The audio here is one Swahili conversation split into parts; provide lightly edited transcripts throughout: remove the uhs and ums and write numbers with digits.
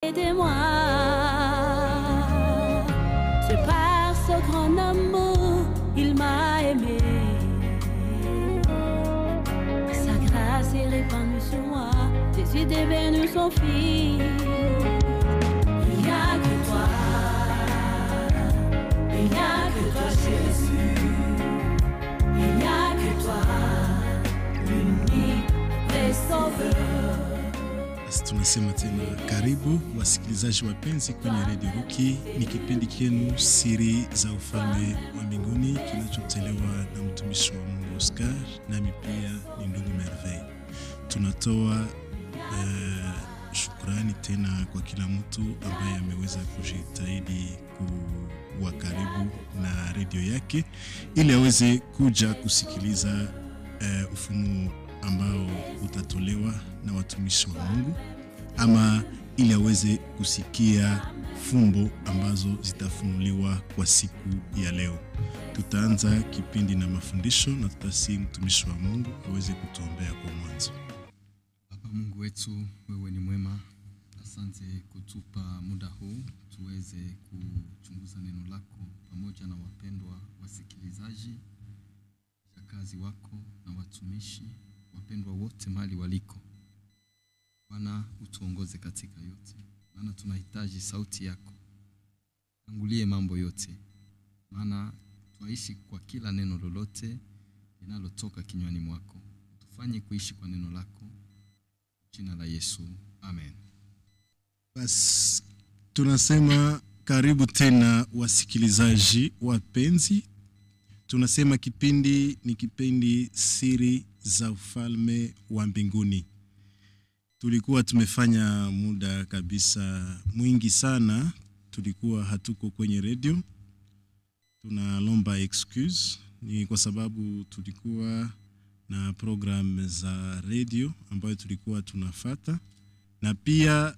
aidez-moi. C'est par ce grand amour, il m'a aimé. Sa grâce est répandue sur moi, je suis devenu son fils. Il n'y a que toi, il n'y a que toi Jésus, il n'y a que toi, l'unique vrai sauveur. Tunasema tena karibu wasikilizaji wapenzi kwenye Radio Ruki. Ni kipindi kienu Siri za Ufalme wa Mbinguni kinachotolewa na mtumishi wa Mungu Oscar, nami pia ni ndugu Merveille. Tunatoa shukrani tena kwa kila mtu ambaye ameweza kujitahidi kuwa karibu na radio yake ili aweze kuja kusikiliza ufunuo ambao utatolewa na watumishi wa Mungu, ama ili aweze kusikia fumbo ambazo zitafunuliwa kwa siku ya leo. Tutaanza kipindi na mafundisho na tutasi mtumishi wa Mungu aweze kutuombea kwa mwanzo. Baba Mungu wetu, wewe ni mwema. Asante kutupa muda huu tuweze kuchunguza neno lako pamoja na wapendwa wasikilizaji, kazi wako na watumishi wapendwa wote mahali waliko. Bwana, utuongoze katika yote, maana tunahitaji sauti yako. Tangulie mambo yote, maana tuishi kwa kila neno lolote linalotoka kinywani mwako. Tufanye kuishi kwa neno lako, jina la Yesu, amen. Bas, tunasema karibu tena wasikilizaji wapenzi. Tunasema kipindi ni kipindi Siri za Ufalme wa Mbinguni. Tulikuwa tumefanya muda kabisa mwingi sana, tulikuwa hatuko kwenye radio. Tunalomba excuse, ni kwa sababu tulikuwa na program za radio ambayo tulikuwa tunafata, na pia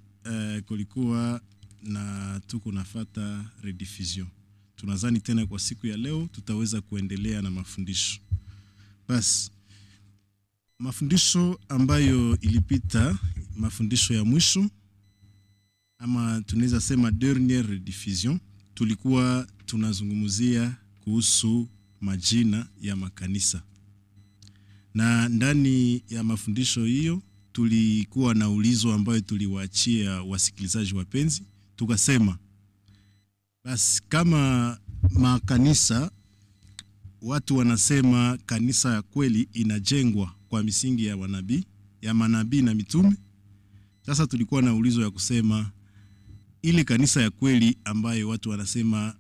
kulikuwa na tuko nafata rediffusion. Tunazani tena kwa siku ya leo tutaweza kuendelea na mafundisho. Bas, mafundisho ambayo ilipita, mafundisho ya mwisho, ama tunaweza sema dernière rediffusion, tulikuwa tunazungumzia kuhusu majina ya makanisa. Na ndani ya mafundisho hiyo tulikuwa na ulizo ambayo tuliwaachia wasikilizaji wapenzi. Tukasema basi, kama makanisa, watu wanasema kanisa ya kweli inajengwa kwa misingi ya manabii na mitume. Sasa tulikuwa na ulizo ya kusema ile kanisa ya kweli ambayo watu wanasema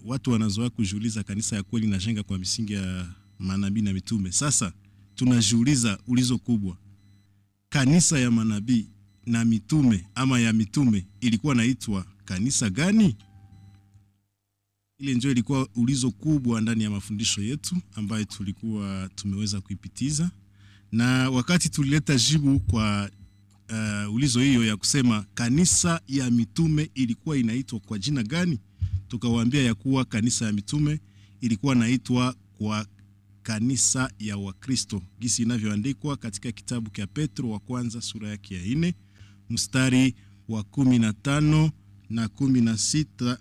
watu wanazoea kujiuliza kanisa ya kweli inajenga kwa misingi ya manabii na mitume. Sasa tunajiuliza ulizo kubwa, kanisa ya manabii na mitume ama ya mitume ilikuwa inaitwa kanisa gani? Ile ndio ilikuwa ulizo kubwa ndani ya mafundisho yetu ambayo tulikuwa tumeweza kuipitiza. Na wakati tulileta jibu kwa ulizo hiyo ya kusema kanisa ya mitume ilikuwa inaitwa kwa jina gani, tukawaambia ya kuwa kanisa ya mitume ilikuwa inaitwa kwa kanisa ya Wakristo, gisi inavyoandikwa katika kitabu cha Petro wa kwanza sura yake ya 4 mstari wa 15 na 16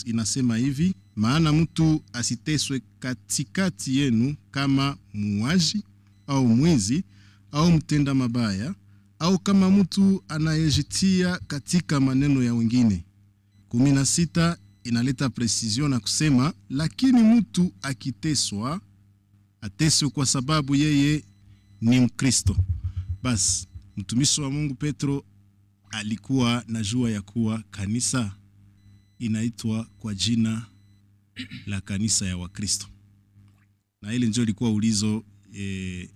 inasema hivi: maana mtu asiteswe katikati yenu kama muuaji au mwizi au mtenda mabaya au kama mtu anayejitia katika maneno ya wengine. 16 inaleta precision na kusema lakini mtu akiteswa ateswe kwa sababu yeye ni Mkristo. Bas, mtumishi wa Mungu Petro alikuwa na jua ya kuwa kanisa inaitwa kwa jina la kanisa ya Wakristo. Na ile ndio ilikuwa ulizo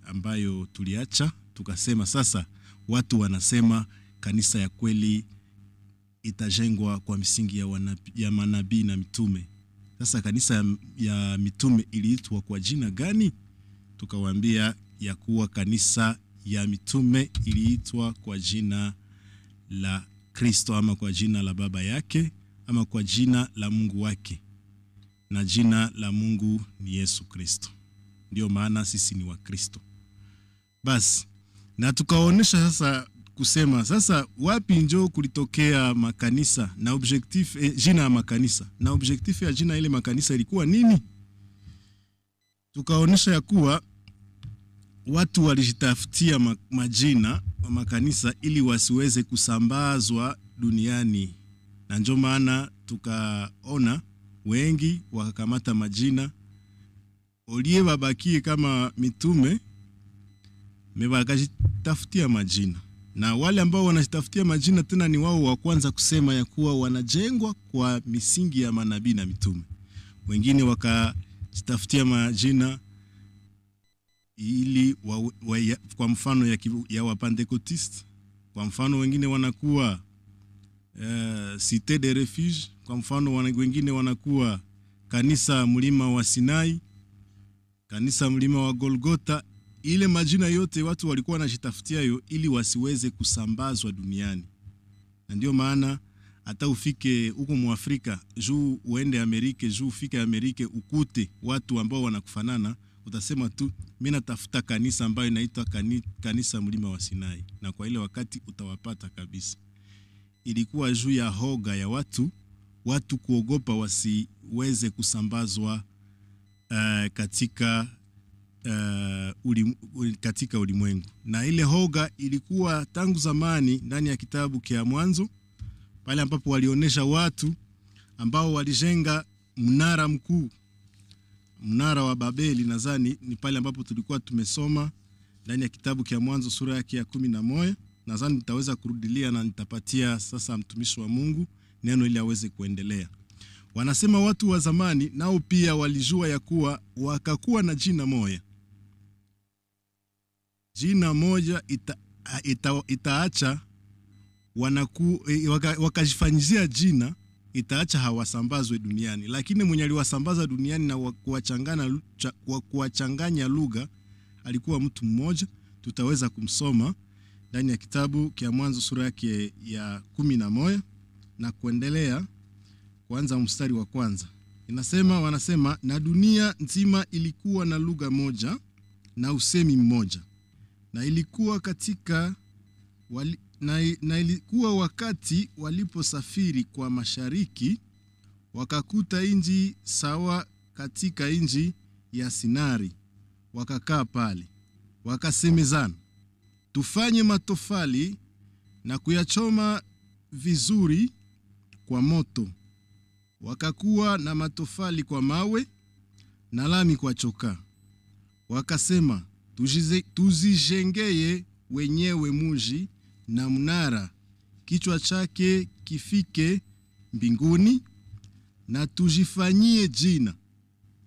ambayo tuliacha. Tukasema sasa watu wanasema kanisa ya kweli itajengwa kwa misingi ya manabii na mitume. Sasa kanisa ya mitume iliitwa kwa jina gani? Tukawaambia ya kuwa kanisa ya mitume iliitwa kwa jina la Kristo, ama kwa jina la baba yake, ama kwa jina la Mungu wake. Na jina la Mungu ni Yesu Kristo. Ndio maana sisi ni wa Kristo. Basi, na tukaonesha sasa kusema sasa wapi njo kulitokea makanisa na objectif jina ya makanisa na objectif ya jina ile makanisa ilikuwa nini? Tukaonesha ya kuwa watu walijitafutia majina wa makanisa ili wasiweze kusambazwa duniani, na ndio maana tukaona wengi wakakamata majina olie babakie kama mitume mebakajitafutia majina, na wale ambao wanajitafutia majina tena ni wao wa kwanza kusema ya kuwa wanajengwa kwa misingi ya manabii na mitume. Wengine wakajitafutia majina ili kwa mfano ya Wapentecoste, kwa mfano wengine wanakuwa Cité de Refuge, kwa mfano wengine wanakuwa kanisa mlima wa Sinai, kanisa mlima wa Golgotha. Ile majina yote watu walikuwa wanajitafutia yo ili wasiweze kusambazwa duniani. Na ndio maana hata ufike huko mu Afrika, juu uende Amerika, juu ufike Amerika ukute watu ambao wanakufanana, utasema tu mimi natafuta kanisa ambayo inaitwa kanisa mlima wa Sinai, na kwa ile wakati utawapata kabisa. Ilikuwa juu ya hoga ya watu kuogopa wasiweze kusambazwa katika ulimwengu. Na ile hoga ilikuwa tangu zamani ndani ya kitabu kia Mwanzo, pale ambapo walionesha watu ambao walijenga mnara mkuu, mnara wa Babeli. Nadhani ni pale ambapo tulikuwa tumesoma ndani ya kitabu kia Mwanzo sura yake ya 11. Nadhani nitaweza kurudilia na nitapatia sasa mtumishi wa Mungu neno ili aweze kuendelea. Wanasema watu wa zamani nao pia walijua ya kuwa wakakuwa na jina moja. Jina moja itaacha wakajifanyizia jina, itaacha hawasambazwe duniani. Lakini mwenye aliwasambaza duniani na kuwachanganya lugha alikuwa mtu mmoja. Tutaweza kumsoma ndani ya kitabu kia Mwanzo sura yake ya 11 na kuendelea kuanza mstari wa kwanza. Wanasema na dunia nzima ilikuwa na lugha moja na usemi mmoja. Na ilikuwa ilikuwa wakati waliposafiri kwa mashariki, wakakuta inji sawa katika inji ya Sinari. Wakakaa pale, wakasemezana, tufanye matofali na kuyachoma vizuri kwa moto. Wakakuwa na matofali kwa mawe na lami kwa chokaa. Wakasema, tuzijengeye wenyewe muji na mnara, kichwa chake kifike mbinguni, na tujifanyie jina.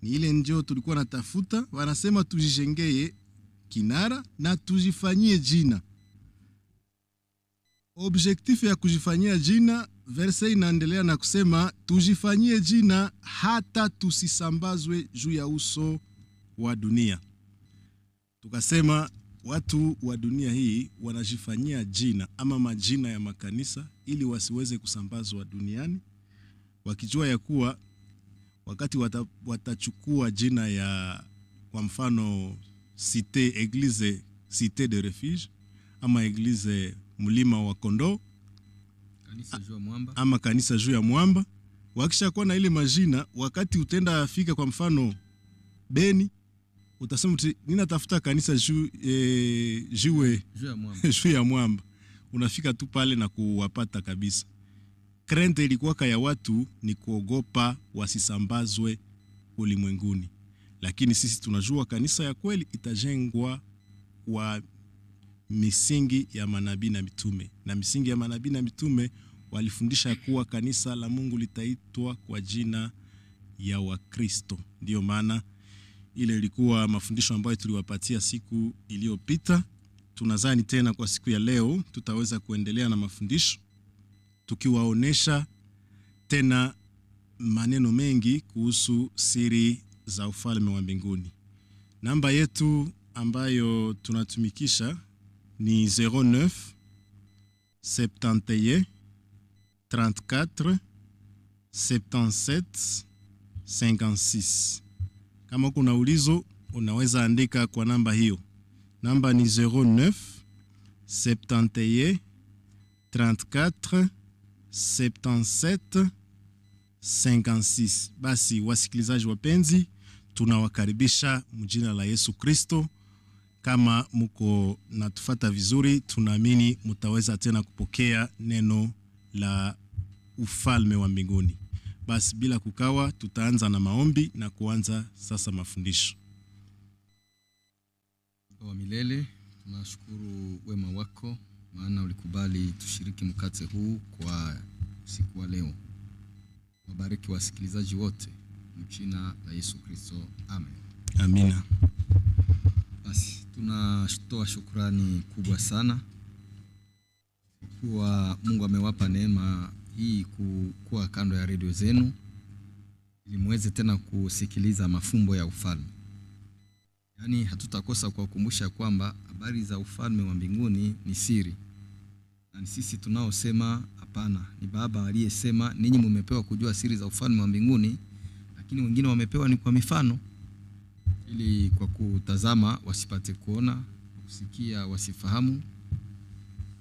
Ni ile ndio tulikuwa natafuta. Wanasema tujijengeye kinara na tujifanyie jina. Objectif ya kujifanyia jina, verse inaendelea na kusema tujifanyie jina hata tusisambazwe juu ya uso wa dunia. Tukasema watu wa dunia hii wanajifanyia jina ama majina ya makanisa ili wasiweze kusambazwa duniani, wakijua ya kuwa wakati watachukua jina ya kwa mfano Cité de Refuge ama Eglise mlima wa Kondoo, kanisa juu ya mwamba ama kanisa juu ya mwamba, wakisha kuwa na ile majina, wakati utenda afika kwa mfano Beni, utasema ninatafuta kanisa juu ya mwamba. Unafika tu pale na kuwapata kabisa. Krente ilikuwa ya watu ni kuogopa wasisambazwe ulimwenguni. Lakini sisi tunajua kanisa ya kweli itajengwa kwa misingi ya manabii na mitume. Na misingi ya manabii na mitume walifundisha kuwa kanisa la Mungu litaitwa kwa jina ya Wakristo. Ndio maana ile ilikuwa mafundisho ambayo tuliwapatia siku iliyopita. Tunazani tena kwa siku ya leo tutaweza kuendelea na mafundisho, tukiwaonesha tena maneno mengi kuhusu siri za ufalme wa mbinguni. Namba yetu ambayo tunatumikisha ni 09 71 34 77 56. Kama kuna ulizo unaweza andika kwa namba hiyo. Namba ni 09 71 34 77 56. Basi wasikilizaji wapenzi, tunawakaribisha mjina la Yesu Kristo. Kama muko natufata vizuri, tunaamini mutaweza tena kupokea neno la ufalme wa mbinguni. Basi bila kukawa, tutaanza na maombi na kuanza sasa mafundisho. Baba wa milele, tunashukuru wema wako, maana ulikubali tushiriki mkate huu kwa siku wa leo. Wabariki wasikilizaji wote mjina la Yesu Kristo. Amen. Amina. Basi tunatoa shukrani kubwa sana kwa Mungu amewapa neema hii kuwa kando ya redio zenu ili muweze tena kusikiliza mafumbo ya ufalme. Yaani hatutakosa kuwakumbusha kwamba habari za ufalme wa mbinguni ni siri. Na ni sisi tunaosema hapana, ni Baba aliyesema ninyi mmepewa kujua siri za ufalme wa mbinguni, lakini wengine wamepewa ni kwa mifano, ili kwa kutazama wasipate kuona, kusikia wasifahamu,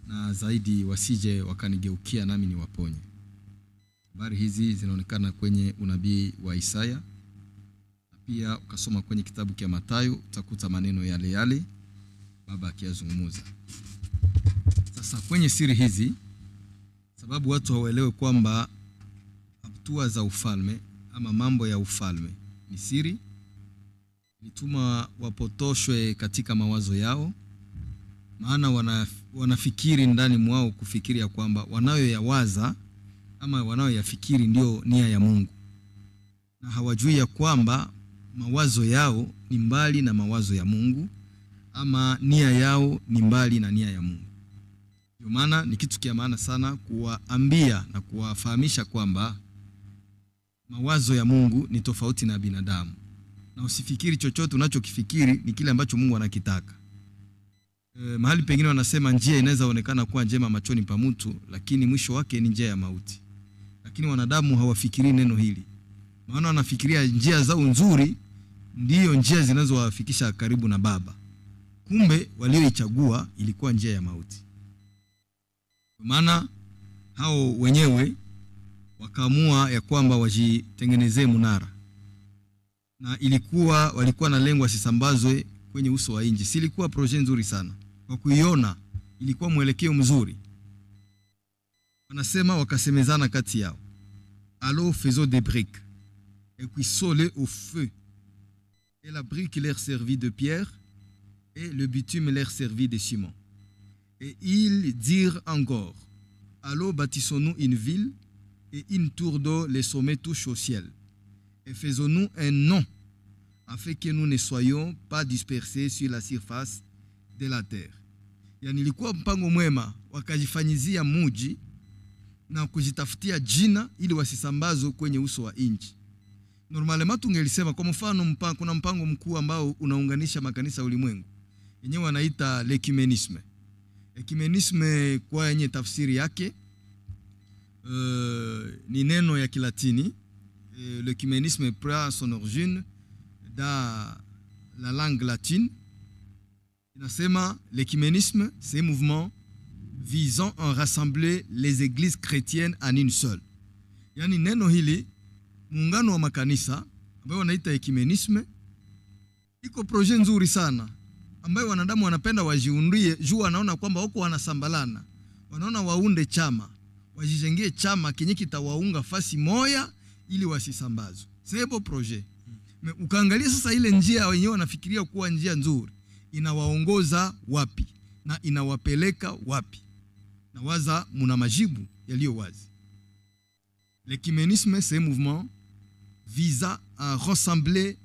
na zaidi wasije wakanigeukia nami niwaponye. Habari hizi zinaonekana kwenye unabii wa Isaya, na pia ukasoma kwenye kitabu cha Mathayo utakuta maneno yale yale Baba akiyazungumza. Sasa kwenye siri hizi, sababu watu hawaelewe kwamba hatua za ufalme ama mambo ya ufalme ni siri, nituma wapotoshwe katika mawazo yao, maana wanafikiri ndani mwao kufikiria kwamba wanayoyawaza ama wanayoyafikiri ndio nia ya Mungu, na hawajui ya kwamba mawazo yao ni mbali na mawazo ya Mungu, ama nia yao ni mbali na nia ya Mungu. Ndio maana ni kitu kia maana sana kuwaambia na kuwafahamisha kwamba mawazo ya Mungu ni tofauti na binadamu, na usifikiri chochote unachokifikiri ni kile ambacho Mungu anakitaka. Mahali pengine wanasema njia inaweza onekana kuwa njema machoni pa mtu, lakini mwisho wake ni njia ya mauti. Lakini wanadamu hawafikiri neno hili, maana wanafikiria njia zao nzuri ndio njia zinazowafikisha karibu na Baba. Kumbe walioichagua ilikuwa njia ya mauti. Maana hao wenyewe wakaamua ya kwamba wajitengenezee munara, na walikuwa na lengo asisambazwe kwenye uso wa nchi. Si ilikuwa projet nzuri sana, kwa kuiona ilikuwa mwelekeo mzuri. Wanasema wakasemezana kati yao, alors faisons des briques et cuisons-les au feu. Et la brique leur servit de pierre et le bitume leur servit de ciment. Et ils dirent encore, alors bâtissons-nous une ville et une tour dont les sommets touchent au ciel. Et faisons-nous un nom, afin que nous ne soyons pas dispersés sur la surface de la terre. Yani ilikuwa mpango mwema, wakajifanyizia muji na kujitafutia jina ili wasisambazwe kwenye uso wa nchi. Normalement tungelisema kwa mfano kuna mpango mkuu ambao unaunganisha makanisa ulimwengu, yenyewe wanaita l'ecumenisme. Ecumenisme kwa yenye tafsiri yake ni neno ya Kilatini. L'ecumenisme prend son origine dans la langue latine. Inasema l'ecumenisme, c'est un mouvement visant à rassembler les églises chrétiennes en une seule. Yani neno hili, muungano wa makanisa ambayo wanaita ecumenisme, iko projet nzuri sana ambayo wanadamu wanapenda wajiundie, juu wanaona kwamba wako wanasambalana. Wanaona waunde chama, wajijengee chama kenye kitawaunga fasi moya ili wasisambazwe. Sebo projet. Ukaangalia sasa ile njia wenyewe wanafikiria kuwa njia nzuri, inawaongoza wapi na inawapeleka wapi? Na waza muna majibu yaliyo wazi. L'ecumenisme, c'est un mouvement visant à rassembler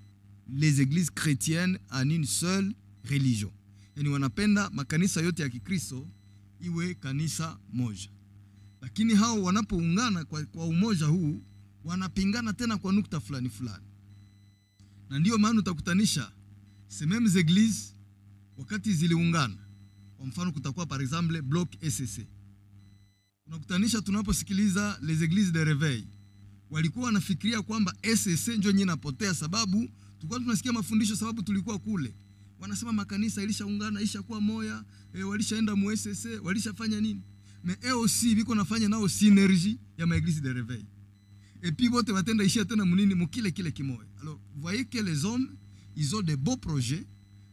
les églises chrétiennes en une seule religion. Yani wanapenda makanisa yote ya Kikristo iwe kanisa moja. Lakini hao wanapoungana kwa umoja huu, wanapingana tena kwa nukta fulani fulani. Na ndio maana utakutanisha ces mêmes églises wakati ziliungana. Kwa mfano kutakuwa par exemple bloc ECC. Unakutanisha tunaposikiliza les églises de réveil, walikuwa wanafikiria kwamba ECC ndio yenye inapotea, sababu tulikuwa tunasikia mafundisho sababu tulikuwa kule. Wanasema makanisa ilishaungana, ishakuwa moya, walishaenda mu SSC, walishafanya nini? Mais eux aussi biko nafanya nao synergie ya maeglise de réveil. Et puis bote watenda ishia tena munini mukile kile kimoya. Alors, vous voyez que les hommes, ils ont des beaux projets,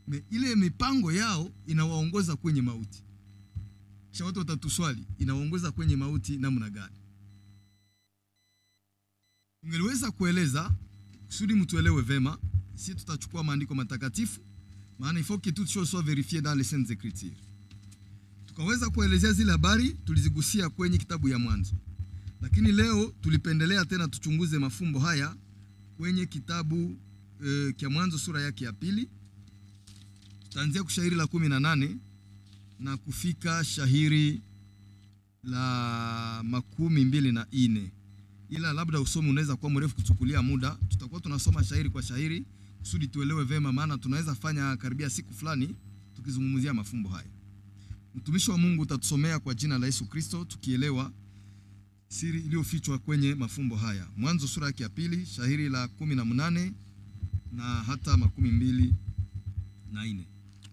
mais ile mipango yao inawaongoza kwenye mauti. Kisha watu watatuswali, inawaongoza kwenye mauti namna gani? Ungeliweza kueleza kusudi mtuelewe vema, si tutachukua maandiko matakatifu, maana il faut que toutes choses soient vérifiées dans les saintes écritures. Tukaweza kuelezea zile habari tulizigusia kwenye kitabu ya Mwanzo. Lakini leo tulipendelea tena tuchunguze mafumbo haya kwenye kitabu kia Mwanzo sura yake ya 2. Tutaanzia kushairi la 18 na kufika shahiri la 24. Ila labda usomi unaweza kuwa mrefu kuchukulia muda. Tutakuwa tunasoma shahiri kwa shahiri kusudi tuelewe vema, maana tunaweza fanya karibia siku fulani tukizungumzia mafumbo haya. Mtumishi wa Mungu utatusomea kwa jina la Yesu Kristo tukielewa siri iliyofichwa kwenye mafumbo haya. Mwanzo sura yake ya 2, shahiri la 18 na hata 24.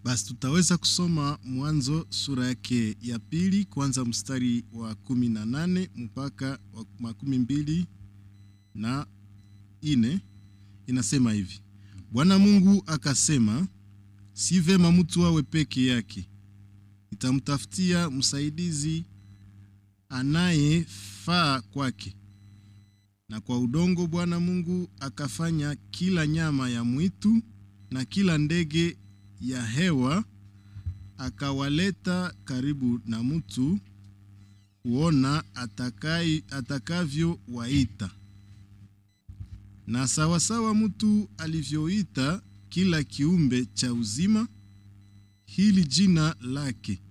Basi tutaweza kusoma Mwanzo sura yake ya 2 kuanza mstari wa 18 mpaka wa 24. Inasema hivi: Bwana Mungu akasema, si vema mtu awe peke yake, nitamtafutia msaidizi anayefaa kwake. Na kwa udongo Bwana Mungu akafanya kila nyama ya mwitu na kila ndege ya hewa, akawaleta karibu na mtu kuona atakavyo waita. Na sawasawa mtu alivyoita kila kiumbe cha uzima hili jina lake,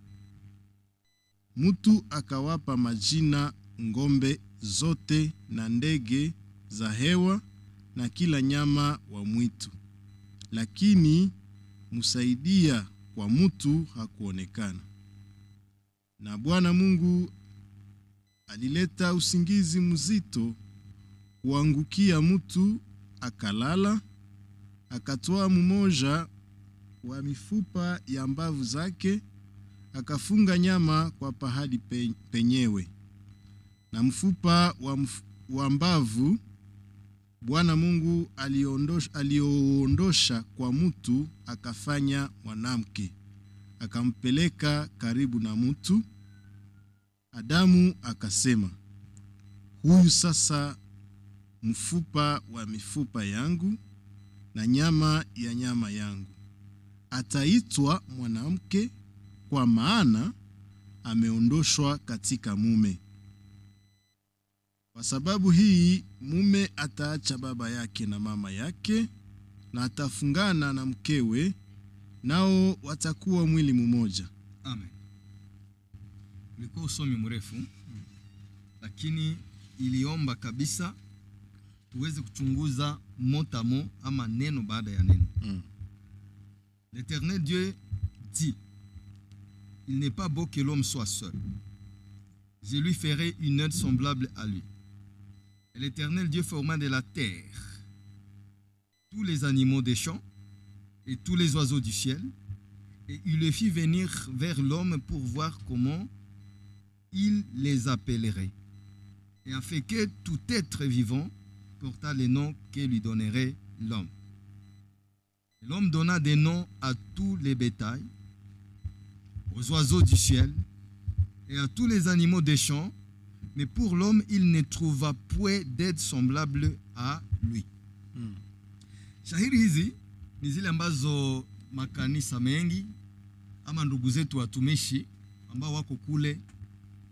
mtu akawapa majina ngombe zote na ndege za hewa na kila nyama wa mwitu. Lakini msaidia kwa mtu hakuonekana. Na Bwana Mungu alileta usingizi mzito kuangukia mtu, akalala. Akatoa mmoja wa mifupa ya mbavu zake, akafunga nyama kwa pahali penyewe. Na mfupa wa mbavu Bwana Mungu aliondosha kwa mtu, akafanya mwanamke, akampeleka karibu na mtu. Adamu akasema, huyu sasa mfupa wa mifupa yangu na nyama ya nyama yangu. Ataitwa mwanamke, kwa maana ameondoshwa katika mume. Kwa sababu hii mume ataacha baba yake na mama yake, na atafungana na mkewe, nao watakuwa mwili mmoja. Amen. Ulikuwa usomi mrefu, lakini iliomba kabisa tuweze kuchunguza motamo ama neno baada ya neno. L'Éternel Dieu dit, il n'est pas beau que l'homme soit seul. Je lui ferai une aide semblable à lui. Et l'Éternel Dieu forma de la terre tous les animaux des champs et tous les oiseaux du ciel, et il les fit venir vers l'homme pour voir comment il les appellerait, et a fait que tout être vivant porta les noms que lui donnerait l'homme. L'homme donna des noms à tous les bétails, aux oiseaux du ciel et à tous les animaux des champs, mais pour l'homme, il ne trouva point d'aide semblable à lui. Shahiri hizi ni zile ambazo makanisa mengi ama ndugu zetu watumishi ambao wako kule,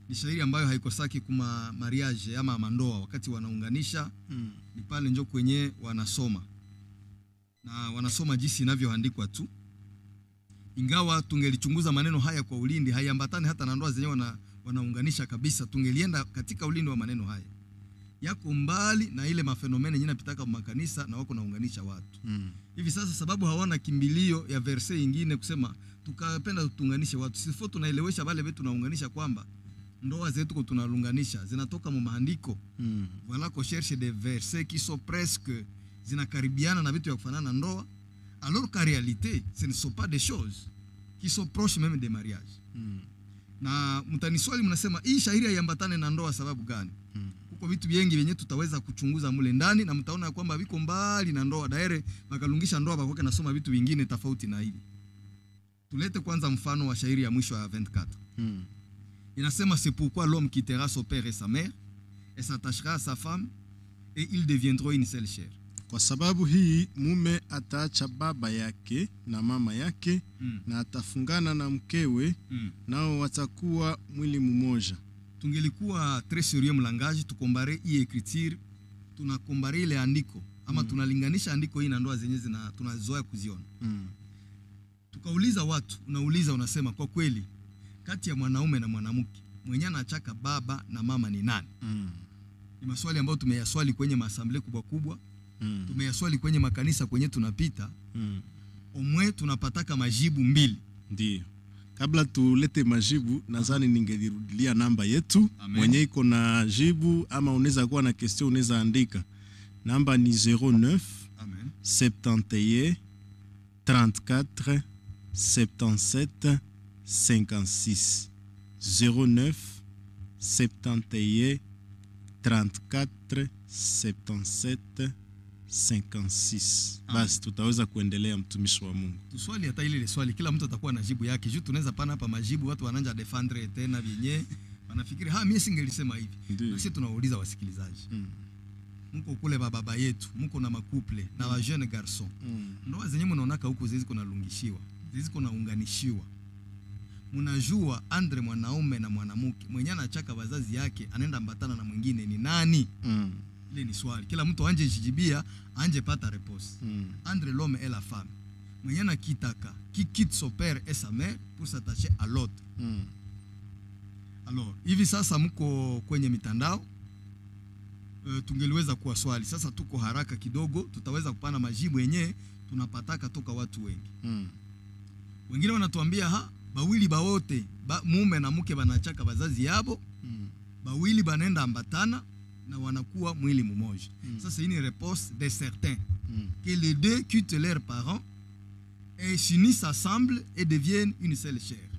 ni shahiri ambayo haikosaki kuma mariage ama mandoa, wakati wanaunganisha ni pale njo kwenye wanasoma. Na wanasoma jinsi inavyoandikwa tu. Ingawa tungelichunguza maneno haya kwa ulindi, haiambatani hata na ndoa zenyewe wanaunganisha kabisa, tungelienda katika ulindi wa maneno haya. Yako mbali na ile mafenomene yenyewe napitaka makanisa na wako naunganisha watu. Hivi sasa sababu hawana kimbilio ya verse nyingine kusema tukapenda tuunganishe watu. Sifo tunaelewesha wale wetu tunaunganisha kwamba ndoa zetu tunalunganisha zinatoka mu maandiko. Voilà qu'on cherche des versets qui sont presque zinakaribiana na vitu ya kufanana na ndoa, Alors qu'en réalité, ce ne sont pas des choses qui sont proches même des mariages. Na mtaniswali mnasema hii shairi haiambatane na ndoa sababu gani? Kuko vitu vingi vyenye tutaweza kuchunguza mule ndani na mtaona kwamba viko mbali na ndoa. Daire bakalungisha ndoa bakoke nasoma vitu vingine tofauti na hili. Tulete kwanza mfano wa shairi ya mwisho ya 24. Inasema c'est pourquoi l'homme quittera son père et sa mère et s'attachera à sa femme et ils deviendront une seule chair. Kwa sababu hii mume ataacha baba yake na mama yake na atafungana na mkewe nao watakuwa mwili mmoja. Tungelikuwa très sérieux mlangaji tukombare hii écriture, tunakombare ile andiko ama tunalinganisha andiko hii na ndoa zenye tunazoea kuziona. Tukauliza watu, unauliza unasema kwa kweli kati ya mwanaume na mwanamke mwenye anachaka baba na mama ni nani? Ni maswali ambayo tumeyaswali kwenye maasamblee kubwa. Tumeyaswali kwenye makanisa kwenye tunapita. Omwe tunapataka majibu 2. Ndio. Kabla tulete majibu nadhani ningelirudia namba yetu. Mwenye iko na jibu ama unaweza kuwa na question unaweza andika. Namba ni 09 71 34 77 56 09 71 34 77 56. Basi tutaweza kuendelea mtumishi wa Mungu. Tuswali hata ile swali kila mtu atakuwa na jibu yake. Juu tunaweza pana hapa majibu watu wananja defendre tena vyenye wanafikiri mimi singelisema hivi. Sisi tunauliza wasikilizaji. Mko kule baba yetu, mko na makuple na wa jeune garçon. Ndoa zenyewe mnaonaka huko zizi kuna lungishiwa, zizi kuna unganishiwa. Mnajua andre mwanaume na mwanamke mwenye anachaka wazazi yake anaenda ambatana na mwingine ni nani? Ile ni swali. Kila mtu anje jijibia, anje pata réponse. Andre l'homme et la femme. Mwenye anakitaka, qui quitte son père et sa mère pour s'attacher à l'autre. Alors, hivi sasa mko kwenye mitandao. Tungeliweza kuwa swali. Sasa tuko haraka kidogo, tutaweza kupana majibu yenyewe tunapataka toka watu wengi. Wengine wanatuambia bawili bawote, mume na mke banachaka bazazi yabo. Bawili banenda ambatana na wanakuwa mwili mmoja. Sasa hii ni réponse de certains. Que les deux quittent leurs parents et s'unissent ensemble et deviennent une seule chair.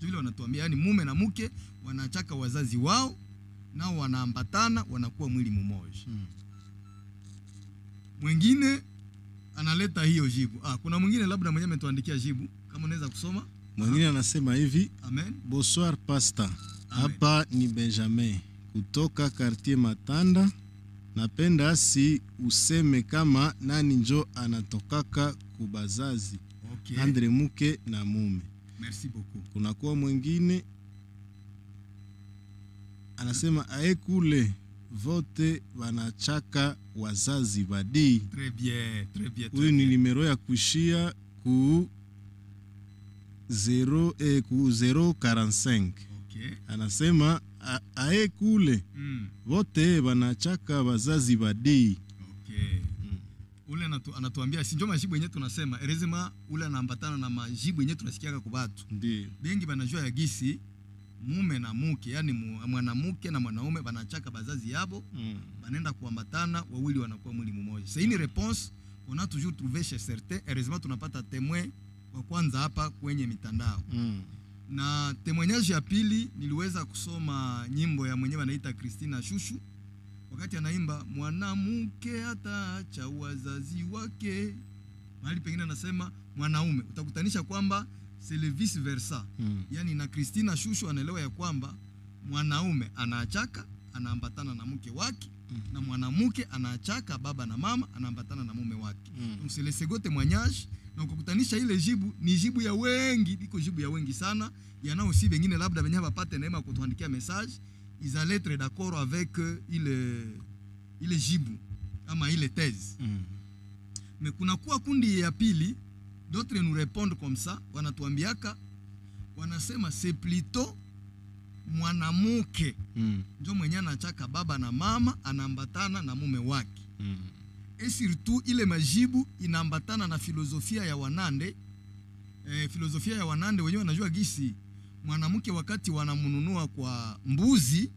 Vile wanatuambia yani mume na mke wanachaka wazazi wao na wanaambatana wanakuwa mwili mmoja. Mwingine analeta hiyo jibu. Kuna mwingine labda mwenye ametuandikia jibu kama unaweza kusoma. Mwingine anasema hivi. Amen. Bonsoir pastor. Hapa ni Benjamin kutoka quartier Matanda. Napenda useme kama nani njo anatokaka kubazazi. Okay. Andre mke na mume. Merci beaucoup. Kuna kwa mwingine anasema kule vote wanachaka wazazi badii. Très bien, très bien. Huyu ni numero ya kushia ku 045. Okay. Anasema kule vote wanachaka wazazi badii. Okay. Ule anatuambia si ndio majibu yenyewe tunasema. Erezema ule anaambatana na majibu yenyewe tunasikiaka kwa watu. Ndio. Bengi banajua ya gisi mume na mke, yani mwanamke na mwanaume banachaka bazazi yabo, banenda kuambatana, wawili wanakuwa mwili mmoja. C'est une réponse on a toujours trouvé chez certains. Heureusement tunapata témoin wa kwanza hapa kwenye mitandao. Na témoignage ya pili niliweza kusoma nyimbo ya mwenyewe anaita Christina Shushu. Wakati anaimba mwanamke ataacha wazazi wake. Mahali pengine anasema mwanaume. Utakutanisha kwamba c'est le vice versa. Yani na Christina Shushu anaelewa ya kwamba mwanaume anaachaka anaambatana na mke wake na mwanamke anaachaka baba na mama anaambatana na mume wake. Donc c'est le second témoignage. Na ukakutanisha ile jibu ni jibu ya wengi, iko jibu ya wengi sana. Yanao si wengine labda wenye hapate neema kutuandikia message, ils allaient être d'accord avec ile jibu ama ile thèse. Mais kuna kuwa kundi ya pili, d'autres nous répondent comme ça, wanatuambiaka wanasema c'est plutôt mwanamke ndio mwenye anachaka baba na mama anaambatana na mume wake. Et surtout ile majibu inaambatana na filosofia ya Wanande. Filosofia ya Wanande wenyewe wanajua gisi mwanamke wakati wanamununua kwa mbuzi,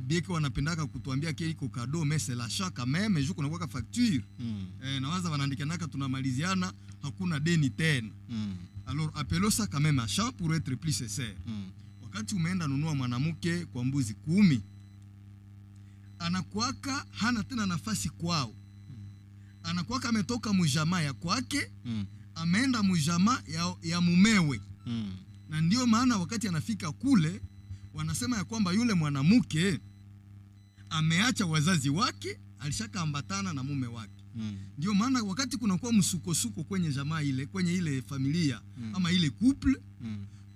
bieko wanapendaka kutuambia kile iko cadeau mais c'est l'achat quand même je kuna kwa facture na waza wanaandikanaka tunamaliziana hakuna deni tena alors appelons ça quand même achat pour être plus sincère wakati umeenda nunua mwanamke kwa mbuzi 10 anakuaka hana tena nafasi kwao anakuaka ametoka mjamaa ya kwake ameenda mjamaa ya mumewe na ndio maana wakati anafika kule wanasema ya kwamba yule mwanamke ameacha wazazi wake alishaka ambatana na mume wake ndio maana wakati kuna kuwa msukosuko kwenye jamaa ile kwenye ile familia ama ile couple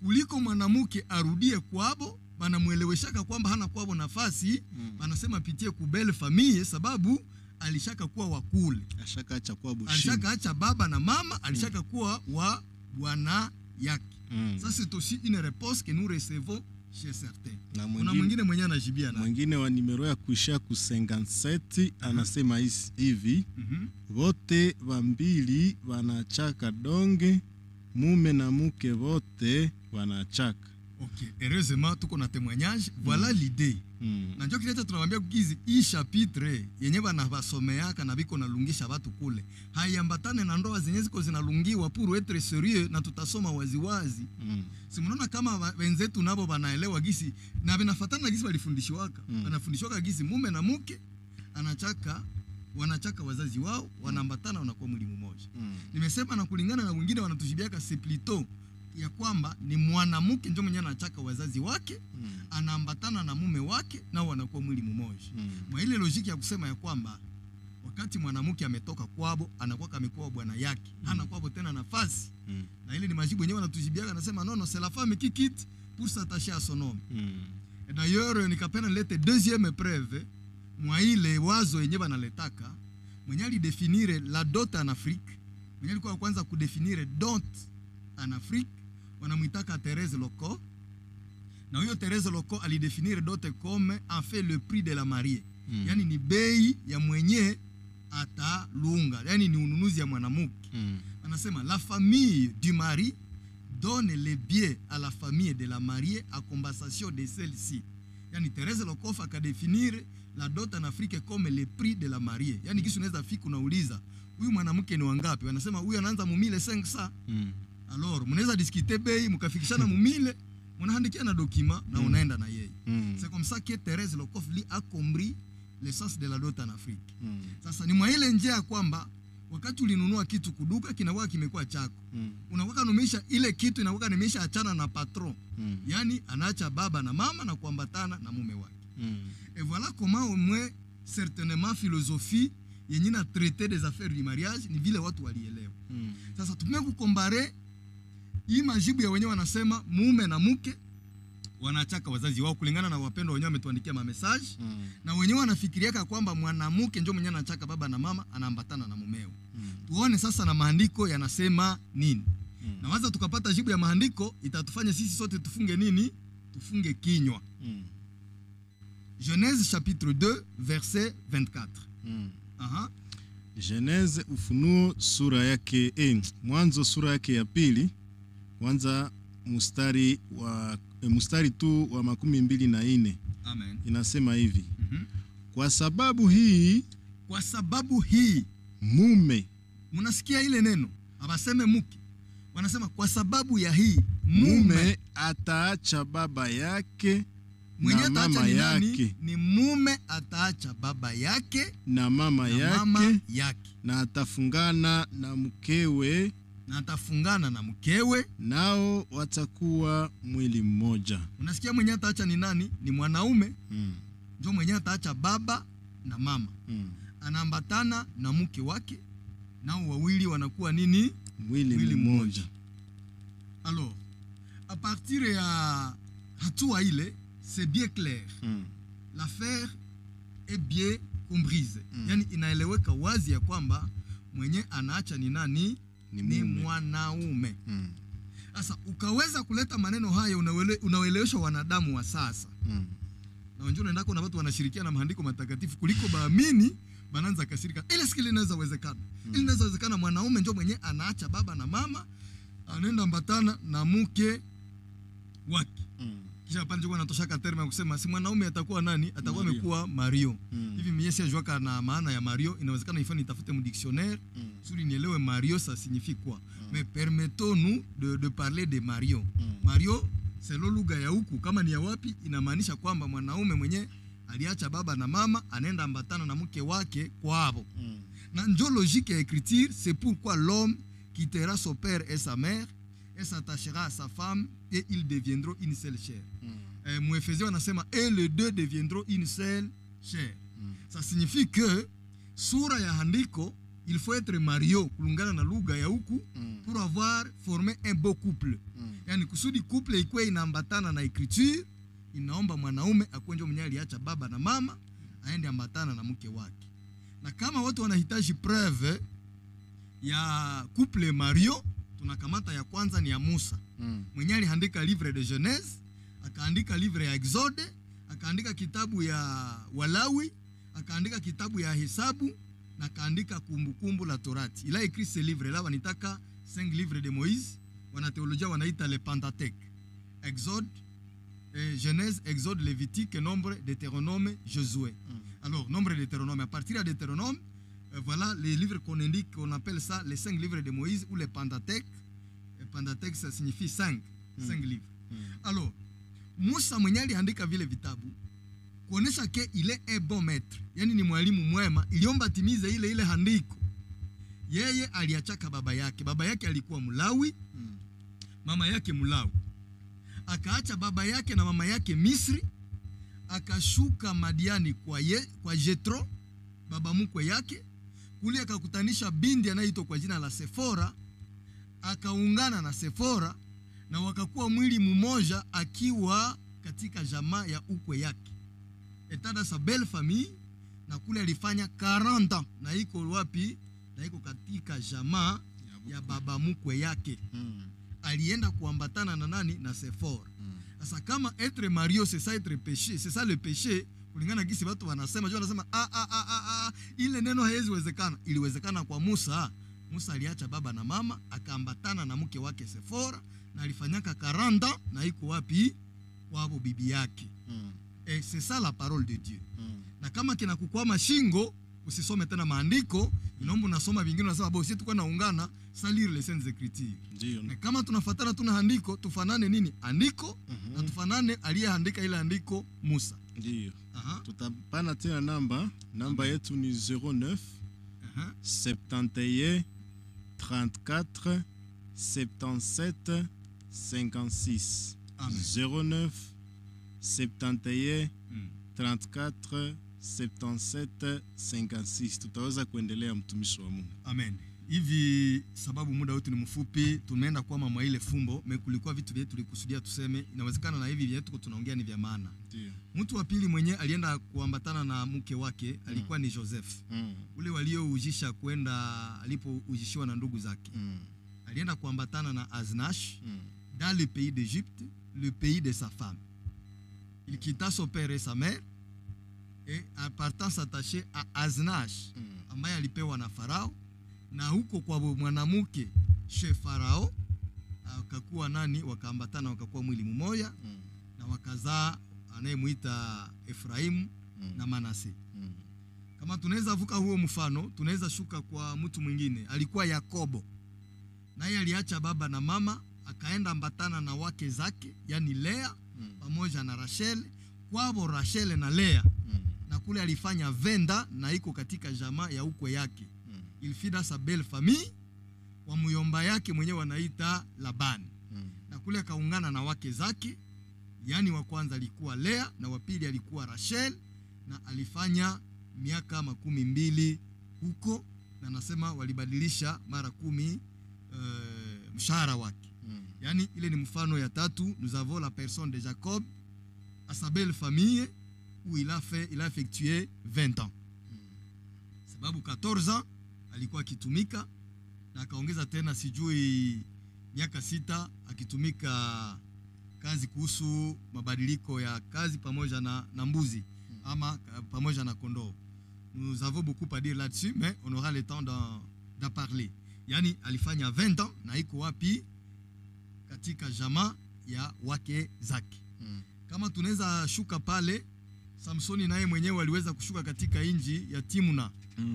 kuliko mwanamke arudie kwabo banamueleweshaka kwamba hana kwabo nafasi wanasema pitie kubele familia sababu alishaka kuwa wakule ashaka acha kwa bushini alishaka acha baba na mama alishaka kuwa wa bwana yake ça c'est aussi une réponse que nous recevons chez certains kuna mwingine mwenye anajibia na mwingine wa nimero ya kuisha ku 57 anasema hivi wote wambili wanachaka donge mume na mke wote wanachaka. OK, heureusement tuko na témoignage, voilà l'idée. Na ndio kileta tunamwambia kukizi hii chapitre yenye bana basomeaka na biko nalungisha watu kule. Haiambatane na ndoa zenye ziko zinalungiwa pour être sérieux na tutasoma waziwazi. Si mnaona kama wenzetu nabo banaelewa gisi na binafuatana gisi walifundishwaka. Wanafundishwaka gisi mume na mke wanachaka wazazi wao wanaambatana wanakuwa mwili mmoja. Nimesema na kulingana na wengine wanatushibiaka c'est plutôt ya kwamba ni mwanamke ndio mwenye anachaka wazazi wake anaambatana na mume wake na wanakuwa mwili mmoja. Mwa ile logique ya kusema ya kwamba wakati mwanamke ametoka kwabo anakuwa kamekuwa bwana yake hana kwabo tena nafasi na ile ni majibu yenyewe wanatujibiaka anasema non c'est la femme qui quitte pour s'attacher à son homme. Et d'ailleurs nikapenda nilete deuxième preuve mwa ile wazo yenyewe banaletaka mwenye alidefinire la dot en Afrique mwenye alikuwa kwanza kudefinire dot en Afrique wanamuitaka Thérèse Loko na huyo Thérèse Loko alidefinire dot comme en fait le prix de la mariée yani ni bei ya mwenye atalunga yani ni ununuzi ya mwanamke anasema la famille du mari donne les biens à la famille de la mariée à compensation de celle-ci yani Thérèse Loko akadéfinir la dot en Afrique comme le prix de la mariée yani kisu unaweza fika unauliza huyu mwanamke ni wangapi wanasema huyu anaanza mu 1500 alors mnaweza discuter bei mkafikishana mu 1000 mnaandikia na document na unaenda na yeye c'est comme ça que Thérèse Loko a compris l'essence de la dot en Afrique sasa ni mwa ile njia kwamba wakati ulinunua kitu kuduka kinakuwa kimekuwa chako unakuwa numisha ile kitu inakuwa nimesha achana na patron yani anaacha baba na mama na kuambatana na mume wake et voilà comment au moins certainement philosophie yenye na traiter des affaires du mariage ni vile watu walielewa sasa tumekuwa kukombare hii majibu ya wenyewe wanasema mume na mke wanachaka wazazi wao kulingana na wapendwa wenyewe wametuandikia ma message na wenyewe wanafikiriaka kwamba mwanamke ndio mwenye anachaka baba na mama anaambatana na mumeo tuone sasa na maandiko yanasema nini na waza tukapata jibu ya maandiko itatufanya sisi sote tufunge nini tufunge kinywa Genèse chapitre 2 verset 24 Genèse Ufunuo sura yake Mwanzo sura yake ya pili kwanza mstari tu wa 24. Amen. Inasema hivi. Kwa sababu hii mume. Mnasikia ile neno? Abaseme mke. Wanasema kwa sababu ya hii mume ataacha baba yake na mama yake. Ni mume ataacha baba yake na mama yake na atafungana na mkewe nao watakuwa mwili mmoja. Unasikia mwenye ataacha ni nani? Ni mwanaume. Ndio mwenye ataacha baba na mama. Anaambatana na mke wake nao wawili wanakuwa nini? Mwili mmoja. Alors, à partir ya hatua ile, c'est bien clair. L'affaire est bien comprise. Yani inaeleweka wazi ya kwamba mwenye anaacha ni nani? Ni mwanaume. Sasa ukaweza kuleta maneno haya unaelewesha wanadamu wa sasa. Na unjua ndako na watu wanashirikiana na maandiko matakatifu kuliko baamini bananza kasirika. Ile skili inaweza wezekana. Ile inaweza wezekana mwanaume ndio mwenye anaacha baba na mama anaenda mbatana na mke wake. kisha pale ndio anatoshaka terme ya kusema si mwanaume atakuwa nani, atakuwa amekuwa Mario. Hivi mimi sijajuaka na maana ya Mario, inawezekana ifanye nitafute mu dictionnaire suri nielewe Mario ça signifie quoi. Mais permettons-nous de parler de Mario. Mario c'est lugha ya huku, kama ni ya wapi inamaanisha kwamba mwanaume mwenye aliacha baba na mama anaenda ambatana na mke wake kwao. Na ndio logique ya écriture, c'est pourquoi l'homme quittera son père et sa mère et s'attachera à sa femme et ils deviendront une seule chair. Mu Ephésiens anasema et les deux deviendront une seule chair. Ça signifie que sura ya handiko il faut être Mario kulingana na lugha ya huku pour avoir formé un beau couple. Yani kusudi couple ikuwe inaambatana na écriture, inaomba mwanaume akwenje mwenye aliacha baba na mama aende ambatana na mke wake. Na kama watu wanahitaji preuve ya couple Mario, tunakamata ya kwanza ni ya Musa. Mwenye aliandika livre de Genèse, akaandika livre ya Exode, akaandika kitabu ya Walawi, akaandika kitabu ya Hesabu, na akaandika kumbukumbu la Torati. Il a écrit ce livre là, wanitaka 5 livres de Moïse, wana théologia wanaita le Pentateuque. Exode, Genèse, Exode, Lévitique, Nombre, Deutéronome, Josué. Alors, Nombre et Deutéronome. À partir de Deutéronome, voilà les livres qu'on indique, on appelle ça les 5 livres de Moïse ou les Pentateuque. Le Pentateuque, ça signifie 5 livres. Alors, Musa mwenye aliandika vile vitabu, kuonesha ke ile un bon maître, yani ni mwalimu mwema, iliomba timize ile handiko. Yeye aliachaka baba yake. Baba yake alikuwa Mlawi, mama yake Mlawi. Akaacha baba yake na mama yake Misri, akashuka Madiani kwa Jethro, baba mkwe yake. Kule akakutanisha binti anaitwa kwa jina la Sephora, akaungana na Sephora na wakakuwa mwili mmoja akiwa katika jamaa ya ukwe yake. Etada sa belle famille, na kule alifanya 40 ans na iko wapi? Na iko katika jamaa ya baba mkwe yake. Alienda kuambatana na nani? Na Sephora. Sasa kama être Mario c'est ça être péché, c'est ça le péché, kulingana gisi watu wanasema, jua wanasema ile neno haiwezekana. Iliwezekana kwa Musa. Musa aliacha baba na mama akaambatana na mke wake Sephora, na alifanyaka 40 na iko wapi? Kwao bibi yake. Et c'est ça la parole de Dieu. Na kama kinakukwama shingo, usisome tena maandiko, inaomba unasoma vingine, unasema bosi tuko naungana, sans lire les saintes écritures. Ndio. Na kama tunafuatana tuna andiko, tufanane nini? Andiko, na tufanane aliyeandika ile andiko Musa. Ndio. Tutapana tena namba yetu ni 09 71 34 77 56. 09 71 34 77 56. Tutaweza kuendelea mtumishi wa Mungu. Amen. Hivi sababu muda wetu ni mfupi, tumeenda kwa mama ile fumbo, kulikuwa vitu vyetu tulikusudia tuseme, inawezekana na hivi vyetu tunaongea ni vya maana. Ndio. Mtu wa pili mwenye alienda kuambatana na mke wake alikuwa ni Joseph. Ule walioujisha kwenda alipoujishiwa na ndugu zake. Alienda kuambatana na Aznash dans le pays d'Égypte, le pays de sa femme. Il quitta son père et sa mère et en partant s'attacher à Aznash, ambaye alipewa na Farao, na huko kwa mwanamke chez Farao akakuwa nani, wakaambatana wakakuwa mwili mmoja, na wakazaa anayemuita Efraimu na Manase. Kama tunaweza vuka huo mfano, tunaweza shuka kwa mtu mwingine, alikuwa Yakobo. Naye aliacha baba na mama, akaenda ambatana na wake zake, yani Lea pamoja na Rachel, kwao Rachel na Lea. Na kule alifanya venda na iko katika jamaa ya ukwe yake. Il fit dans sa belle famille, wa muyomba yake mwenye wanaita Labani. Na kule akaungana na wake zake, yani wa kwanza alikuwa Lea na wa pili alikuwa Rachel, na alifanya miaka 12 huko, na nasema walibadilisha mara 10 mshahara wake. Yani ile ni mfano ya tatu. Nous avons la personne de Jacob à sa belle famille où il a effectué 20 ans. Sababu 14 ans alikuwa akitumika, na akaongeza tena sijui miaka 6 akitumika kazi kuhusu mabadiliko ya kazi pamoja na mbuzi ama pamoja na kondoo. Nous avons beaucoup à dire là-dessus, mais on aura le temps d'en parler. Yani alifanya 20 ans na iko wapi? Katika jamaa ya wake zake. Kama tunaweza shuka pale, Samsoni naye mwenyewe aliweza kushuka katika inji ya Timna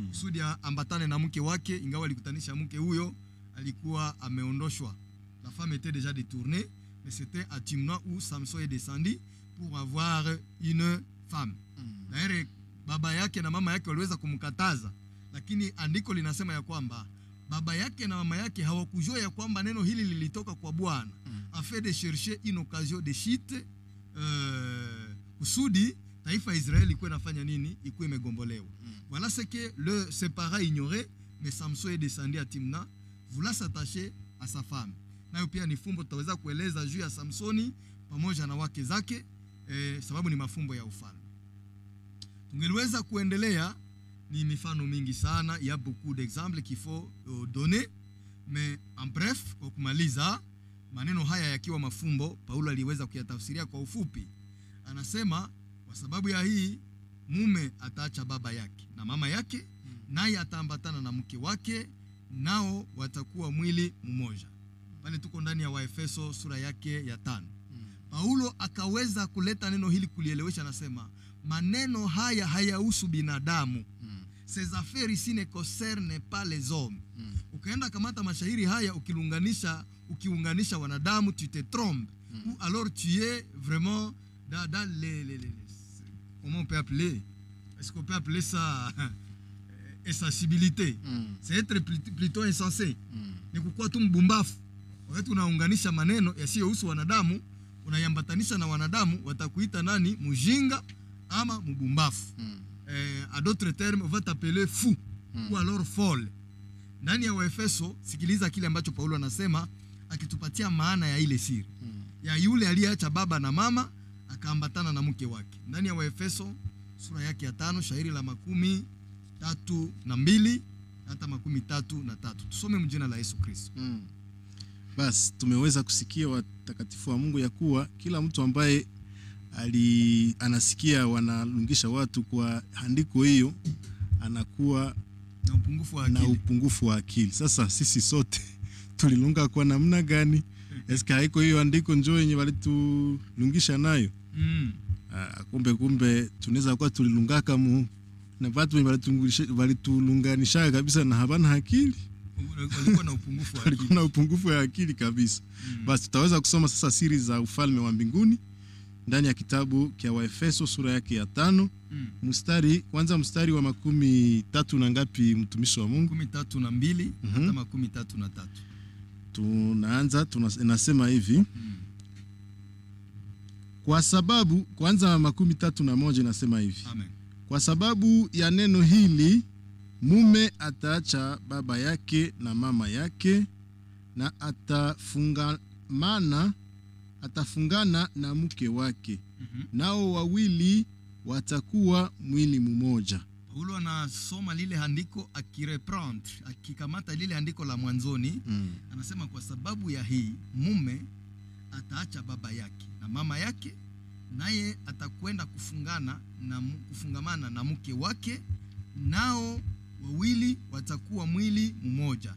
kusudi ambatane na mke wake, ingawa alikutanisha mke huyo alikuwa ameondoshwa. La femme était déjà détournée, mais c'était à Timna où Samson est descendu pour avoir une femme. D'ailleurs baba yake na mama yake waliweza kumkataza, lakini andiko linasema ya kwamba baba yake na mama yake hawakujua ya kwamba neno hili lilitoka kwa Bwana. Afin de chercher une occasion de chute, kusudi taifa Israeli ikuwe nafanya nini? Ikuwe imegombolewa. Voilà ce que ses parents ignoraient, mais Samson est descendu à Timna, voulant s'attacher à sa femme. Nayo pia ni fumbo tutaweza kueleza juu ya Samsoni pamoja na wake zake, sababu ni mafumbo ya ufalme. Tungeliweza kuendelea, ni mifano mingi sana, il y a beaucoup d'exemples qu'il faut donner, mais en bref, kwa kumaliza maneno haya yakiwa mafumbo, Paulo aliweza kuyatafsiria kwa ufupi. Anasema kwa sababu ya hii mume ataacha baba yake na mama yake, naye ataambatana na mke wake, nao watakuwa mwili mmoja. Pale tuko ndani ya Waefeso sura yake ya 5. Paulo akaweza kuleta neno hili kulielewesha, anasema maneno haya hayahusu binadamu. Ces affaires ici ne concernent pas les hommes. Ukaenda kamata mashahiri haya ukiunganisha wanadamu, tu te trompes. Ou alors tu es vraiment dans les comment on peut appeler? Est-ce qu'on peut appeler ça insensibilité? C'est être plutôt insensé. Ni kukua tu mbumbafu. Wakati unaunganisha maneno yasiyohusu wanadamu, unayambatanisha na wanadamu, watakuita nani? Mujinga ama mbumbafu. À d'autres termes, on va t'appeler fou ou alors folle. Ndani ya Waefeso, sikiliza kile ambacho Paulo anasema, akitupatia maana ya ile siri ya yule aliyeacha baba na mama akaambatana na mke wake. Ndani ya Waefeso sura yake ya 5, shairi la 32 hata 33. Tusome mjina la Yesu Kristo. Basi tumeweza kusikia watakatifu wa Mungu ya kuwa kila mtu ambaye anasikia wanalungisha watu kwa andiko hiyo anakuwa na upungufu wa akili. Sasa sisi sote tulilunga kwa namna gani? Eska haiko hiyo andiko njoo yenye walitulungisha nayo? Kumbe tunaweza kuwa tulilungaka na watu walitulunganisha kabisa na habana akili. Walikuwa na upungufu wa akili kabisa. Basi tutaweza kusoma sasa siri za ufalme wa mbinguni ndani ya kitabu kia Waefeso sura yake ya 5. Mstari wa 13 na ngapi, mtumishi wa Mungu? 13 hata 33. Tunaanza, inasema hivi. Kwa sababu kwanza 31 inasema hivi. Amen. Kwa sababu ya neno hili mume ataacha baba yake na mama yake, na atafungana na mke wake, nao wawili watakuwa mwili mmoja. Paulo anasoma lile andiko akireprendre, akikamata lile andiko la mwanzoni. Anasema kwa sababu ya hii mume ataacha baba yake na mama yake, naye atakwenda kufungamana na mke wake, nao wawili watakuwa mwili mmoja.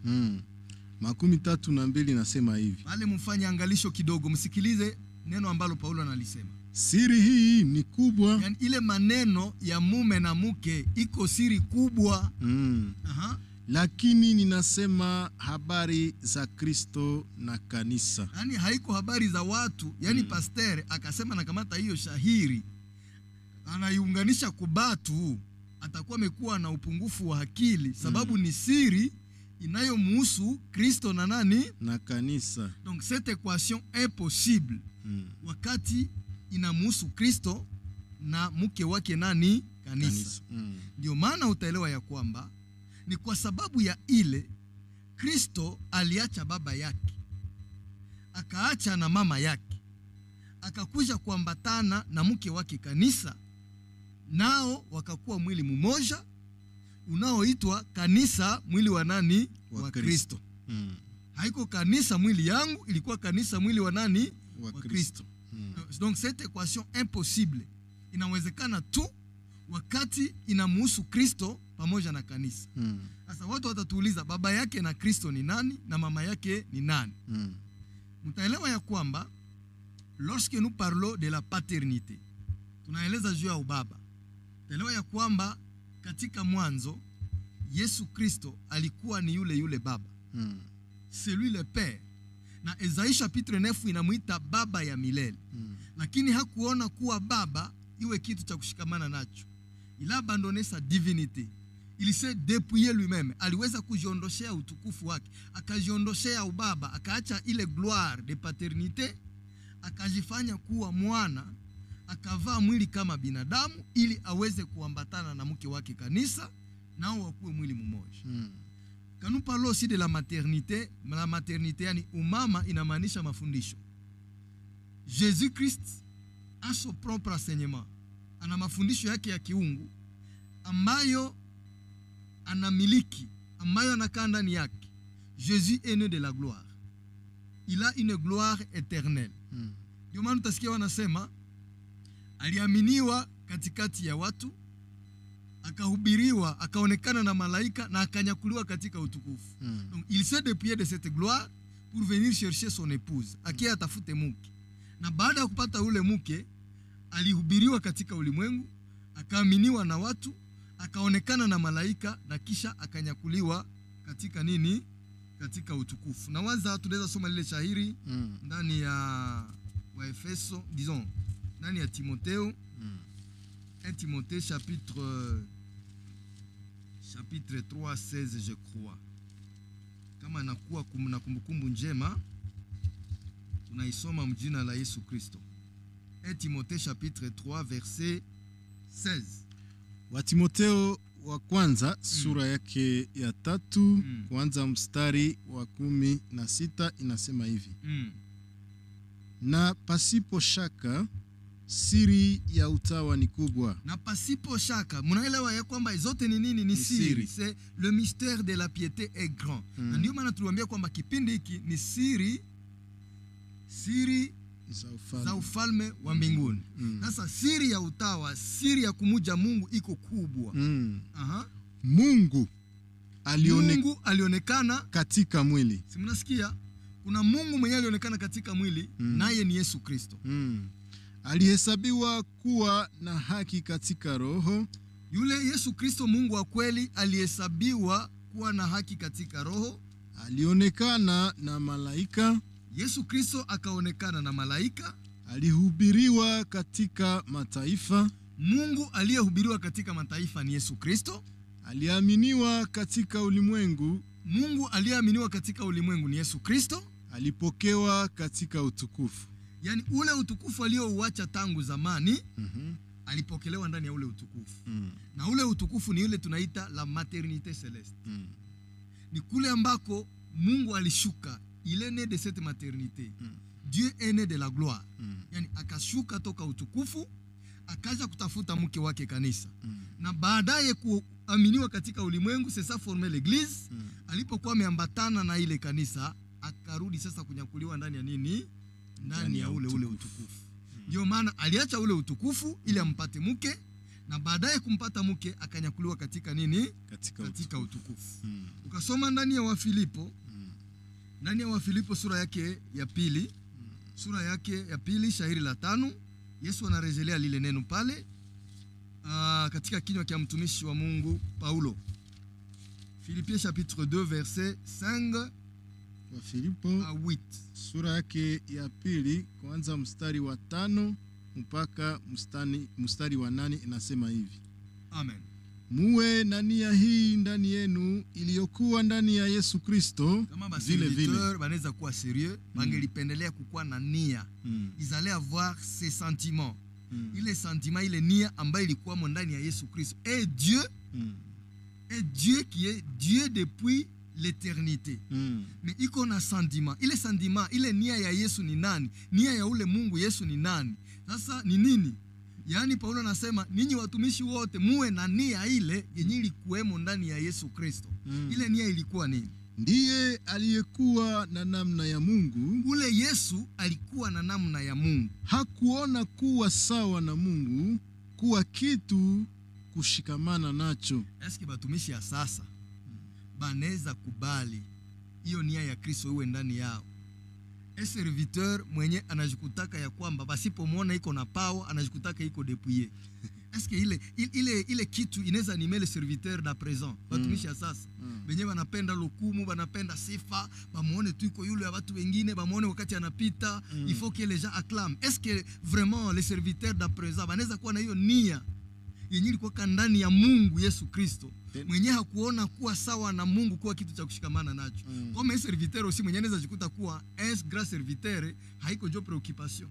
32 nasema hivi. Pale mfanye angalisho kidogo, msikilize neno ambalo Paulo analisema. Siri hii ni kubwa. Yani ile maneno ya mume na mke iko siri kubwa. Lakini ninasema habari za Kristo na kanisa. Yani haiko habari za watu. Yani pastor akasema na kamata hiyo shahiri, anaiunganisha kubatu, atakuwa amekuwa na upungufu wa akili, sababu ni siri inayomhusu Kristo na nani? Na kanisa. Donc cette équation est possible wakati inamhusu Kristo na mke wake nani? Kanisa. Ndio maana utaelewa ya kwamba ni kwa sababu ya ile Kristo aliacha baba yake, akaacha na mama yake, akakuja kuambatana na mke wake kanisa, nao wakakuwa mwili mmoja unaoitwa kanisa, mwili wa nani? Wa Kristo. Haiko kanisa mwili yangu, ilikuwa kanisa mwili wa nani? Wa Kristo. Donc cette équation impossible inawezekana tu wakati inamhusu Kristo pamoja na kanisa. Sasa watu watatuuliza baba yake na Kristo ni nani na mama yake ni nani? Mtaelewa ya kwamba lorsque nous parlons de la paternité, tunaeleza juu ya ubaba. Elewa ya kwamba katika mwanzo Yesu Kristo alikuwa ni yule baba. C'est lui le père. Na Esaïe chapitre 9 inamuita baba ya milele. Lakini hakuona kuwa baba iwe kitu cha kushikamana nacho. Il a abandonné sa divinité. Il s'est dépouillé lui-même. Aliweza kujiondoshea utukufu wake, akajiondoshea ubaba, akaacha ile gloire de paternité, akajifanya kuwa mwana, akavaa mwili kama binadamu ili aweze kuambatana na mke wake kanisa, nao wakuwe mwili mmoja. Quand nous parlons aussi de la maternité, yani umama inamaanisha mafundisho. Jésus-Christ a son propre enseignement. Ana mafundisho yake ya kiungu ambayo anamiliki, ambayo anakaa ndani yake. Jésus est né de la gloire. Il a une gloire éternelle. Ndio maana utasikia wanasema aliaminiwa katikati ya watu, akahubiriwa, akaonekana na malaika na akanyakuliwa katika utukufu. Donc il s'est dépouillé de cette gloire pour venir chercher son épouse, akia atafute mke. Na baada ya kupata ule mke, alihubiriwa katika ulimwengu, akaaminiwa na watu, akaonekana na malaika na kisha akanyakuliwa katika nini? Katika utukufu. Na waza tunaweza soma lile shahiri ndani ya Waefeso, disons ndani ya Timotheo, 1 Timothée chapitre 3:16 je crois. Kama nakuwa na kumbukumbu njema, tunaisoma mjina la Yesu Kristo. 1 Timothée chapitre 3 verset 16. Wa Timotheo wa kwanza sura yake ya 3 kuanza mstari wa 16 inasema hivi. Na pasipo shaka siri ya utawa ni kubwa. Na pasipo shaka, mnaelewa ya kwamba zote ni nini? Ni siri. C'est le mystère de la piété est grand. Na ndio maana tuliwaambia kwamba kipindi hiki ni siri za ufalme wa mbinguni. Sasa siri ya utawa, siri ya kumuja Mungu iko kubwa. Mungu alionekana katika mwili. Si mnasikia? Kuna Mungu mwenyewe alionekana katika mwili, naye ni Yesu Kristo. Alihesabiwa kuwa na haki katika roho. Yule Yesu Kristo Mungu wa kweli alihesabiwa kuwa na haki katika roho. Alionekana na malaika. Yesu Kristo akaonekana na malaika. Alihubiriwa katika mataifa. Mungu aliyehubiriwa katika mataifa ni Yesu Kristo. Aliaminiwa katika ulimwengu. Mungu aliyeaminiwa katika ulimwengu ni Yesu Kristo. Alipokewa katika utukufu. Yani ule utukufu aliouacha tangu zamani, alipokelewa ndani ya ule utukufu. Na ule utukufu ni ule tunaita la maternité céleste. Ni kule ambako Mungu alishuka. Il est né de cette maternité. Dieu est né de la gloire. Yani akashuka toka utukufu, akaja kutafuta mke wake kanisa. Na baadaye kuaminiwa katika ulimwengu, c'est ça former l'église. Alipokuwa ameambatana na ile kanisa, akarudi sasa kunyakuliwa ndani ya nini? Ndani ya ule utukufu. Ndio maana aliacha ule utukufu ili ampate mke, na baadaye kumpata mke akanyakuliwa katika nini? Katika utukufu. Ukasoma ndani ya Wafilipo, ndani ya Wafilipo sura yake ya pili, shairi la 5, Yesu anarejelea lile neno pale katika kinywa cha mtumishi wa Mungu Paulo. Philippiens chapitre 2 verset 5 Wafilipo à 8. Sura yake ya pili kuanza mstari wa 5 mpaka mstari wa 8 inasema hivi. Amen. Muwe na nia hii ndani yenu iliyokuwa ndani ya Yesu Kristo. Kama vile wanaweza kuwa sérieux, wangelipendelea kukuwa na nia. Ils allaient avoir ces sentiments. Ile sentiment, ile nia ambayo ilikuwa ndani ya Yesu Kristo. Et Dieu qui est Dieu depuis l'éternité. Mais iko na sentiment. Ile sentiment, ile nia ya Yesu ni nani? Nia ya ule Mungu Yesu ni nani? Sasa ni nini? Yaani Paulo anasema ninyi watumishi wote muwe na nia ile yenye ilikuwemo ndani ya Yesu Kristo. Ile nia ilikuwa nini? Ndiye aliyekuwa na namna ya Mungu. Ule Yesu alikuwa na namna ya Mungu. Hakuona kuwa sawa na Mungu kuwa kitu kushikamana nacho. Eski batumishi ya sasa banaweza kubali hiyo nia ya Kristo iwe ndani yao? Un serviteur mwenye anajikutaka ya kwamba basipomwona iko na power anajikutaka iko dépouillé. Est-ce que ile kitu inaweza animer le serviteur na présent watumishi ya sasa benye wanapenda lokumu, wanapenda sifa, bamuone tu iko yule ya watu wengine, bamuone wakati anapita, il faut que les gens acclament. Est-ce que vraiment les serviteurs da présent wanaweza kuwa na hiyo nia yenye ilikuwa ndani ya Mungu Yesu Kristo mwenye hakuona kuwa sawa na Mungu kuwa kitu cha kushikamana nacho? Kama serviteur aussi mwenye anaweza jikuta kuwa un grand serviteur, haiko jo preoccupation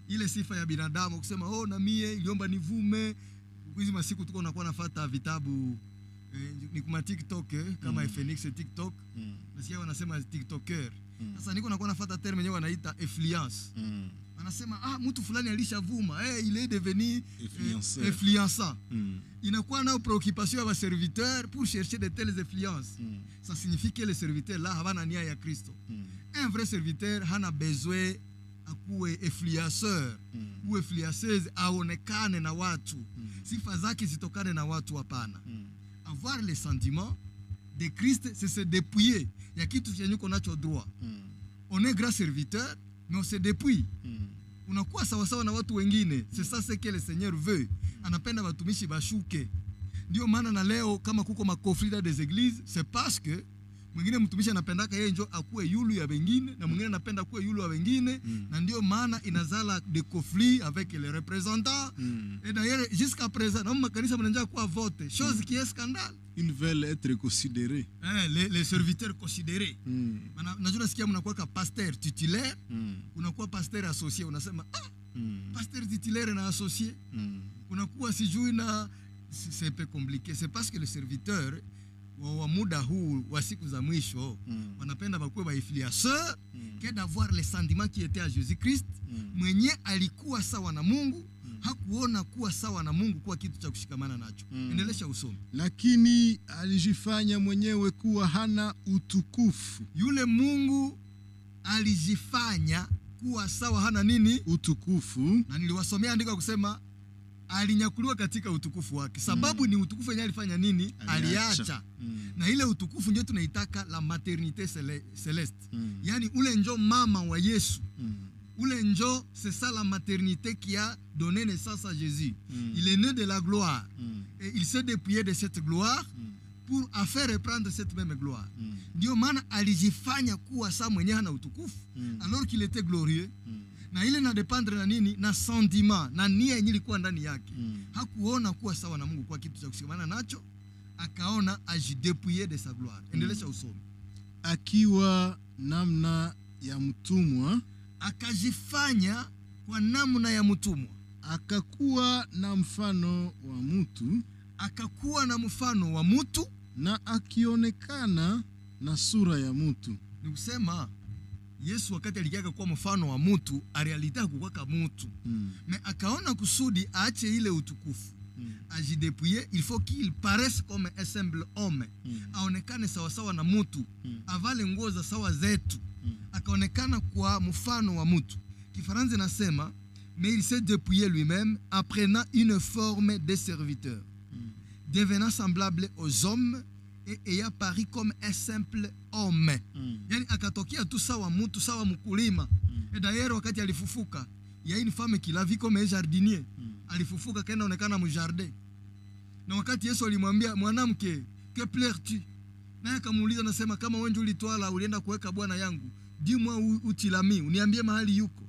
ile sifa ya binadamu kusema oh na mie iliomba nivume. Hizi masiku tuko nakuwa nafuata vitabu ni kuma TikTok kama Phoenix TikTok nasikia wanasema TikToker. Sasa niko nakuwa nafuata term yenyewe wanaita influence. Wanasema mtu fulani alishavuma il est devenu influençant. Inakuwa na préoccupation ya serviteur pour chercher de telles influences. Ça signifie que les serviteurs là havana nia ya Kristo. Un vrai serviteur hana besoin akuwe influenceur ou influenceuse aonekane na watu, sifa zake zitokane na watu, hapana. Avoir les sentiments de Christ, c'est se dépouiller ya kitu chenye uko nacho droit. On est grand serviteur mais on se dépouille. Unakuwa sawa sawa na watu wengine. C'est ça ce que le Seigneur veut. Anapenda watumishi bashuke. Ndio maana na leo kama kuko makonflit des églises, c'est parce que mwingine mtumishi anapendaka yeye njo akuwe yulu ya wengine na mwingine anapenda kuwe yulu ya wengine, na ndio maana inazala des conflits avec les représentants. Et d'ailleurs jusqu'à présent na makanisa mnanja kwa vote, chose qui est scandale. Ils veulent être considérés. Les serviteurs considérés. Najua nasikia mnakuwa ka pasteur titulaire, unakuwa pasteur associé, unasema pasteur titulaire na associé. Unakuwa sijui na c'est un peu compliqué. C'est parce que le serviteur wa muda huu wa siku za mwisho wanapenda bakuwe baifiliaseur que d'avoir les sentiments qui étaient à Jésus-Christ mwenye alikuwa sawa na Mungu, hakuona kuwa sawa na Mungu kuwa kitu cha kushikamana nacho. Endelesha usome. Lakini alijifanya mwenyewe kuwa hana utukufu. Yule Mungu alijifanya kuwa sawa hana nini? Utukufu. Na niliwasomea andiko kusema alinyakuliwa katika utukufu wake. Sababu ni utukufu yenye alifanya nini? Aliacha. Na ile utukufu ndio tunaitaka la maternité céleste. Yani ule njo mama wa Yesu. Ule njo, c'est ça la maternité qui a donné naissance à Jésus. Il est né de la gloire. Et il s'est dépouillé de cette gloire pour faire reprendre cette même gloire. Ndio maana alijifanya kuwa sawa mwenye hana utukufu alors qu'il était glorieux. Na ile na dependre na nini? Na sentiment, na nia yenye ilikuwa ndani yake. Hakuona kuwa sawa na Mungu kwa kitu cha kushikamana nacho, akaona ajidepouiller de sa gloire. Endelesha usome. Akiwa namna ya mtumwa, akajifanya kwa namna ya mtumwa. Akakuwa na mfano wa mtu, akakuwa na mfano wa mtu, na akionekana na sura ya mtu. Ni kusema Yesu wakati alikiaka kwa mfano wa mtu, realite hakukuwa kama mtu. Mais akaona kusudi aache ile utukufu. Ajidepouiller, il faut qu'il paraisse comme un simple homme. Aonekane sawa sawa na mtu. Avale nguo za sawa zetu. Akaonekana kwa mfano wa mtu. Kifaransa nasema, mais il s'est dépouillé lui-même en prenant une forme de serviteur, devenant semblable aux hommes et ayant paru comme un simple homme. Yani akatokea tu sawa mtu, sawa mkulima. Et d'ailleurs wakati alifufuka, il y a une femme qui l'a vu comme un jardinier. Alifufuka kaenda onekana mu jardin. Na wakati Yesu alimwambia, mwanamke, que pleures-tu? Naye akamuuliza nasema, kama wewe ulitwala ulienda kuweka bwana yangu, dis-moi où tu l'as mis, uniambie mahali yuko.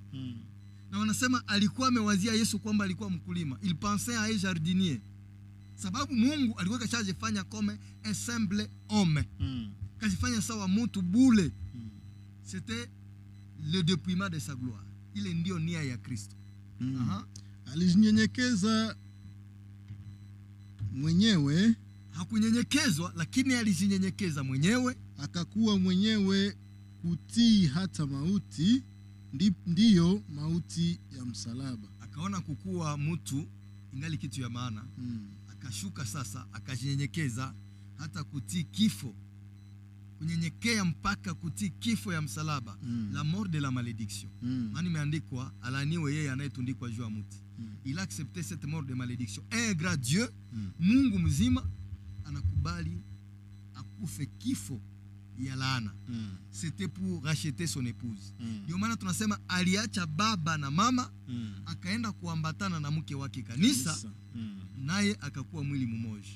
Na wanasema alikuwa amewazia Yesu kwamba alikuwa mkulima. Il pensait à un jardinier. Sababu Mungu alikuwa kashajifanya comme un simple homme. Kashifanya sawa mtu bule. C'était le dépouillement de sa gloire. Ile ndio nia ya Kristo. Alijinyenyekeza mwenyewe. Hakunyenyekezwa, lakini alijinyenyekeza mwenyewe. Akakuwa mwenyewe kutii hata mauti, ndiyo mauti ya msalaba. Akaona kukuwa mtu ingali kitu ya maana. Akashuka sasa, akajinyenyekeza hata kutii kifo. Kunyenyekea mpaka kutii kifo ya msalaba. La mort de la malédiction. Maana imeandikwa alaniwe yeye anayetundikwa juu ya mti. Il a accepté cette mort de malédiction. Un grand Dieu, Mungu mzima, anakubali akufe kifo ya laana. C'était pour racheter son épouse. Ndio maana tunasema aliacha baba na mama akaenda kuambatana na mke wake kanisa, naye akakuwa mwili mmoja.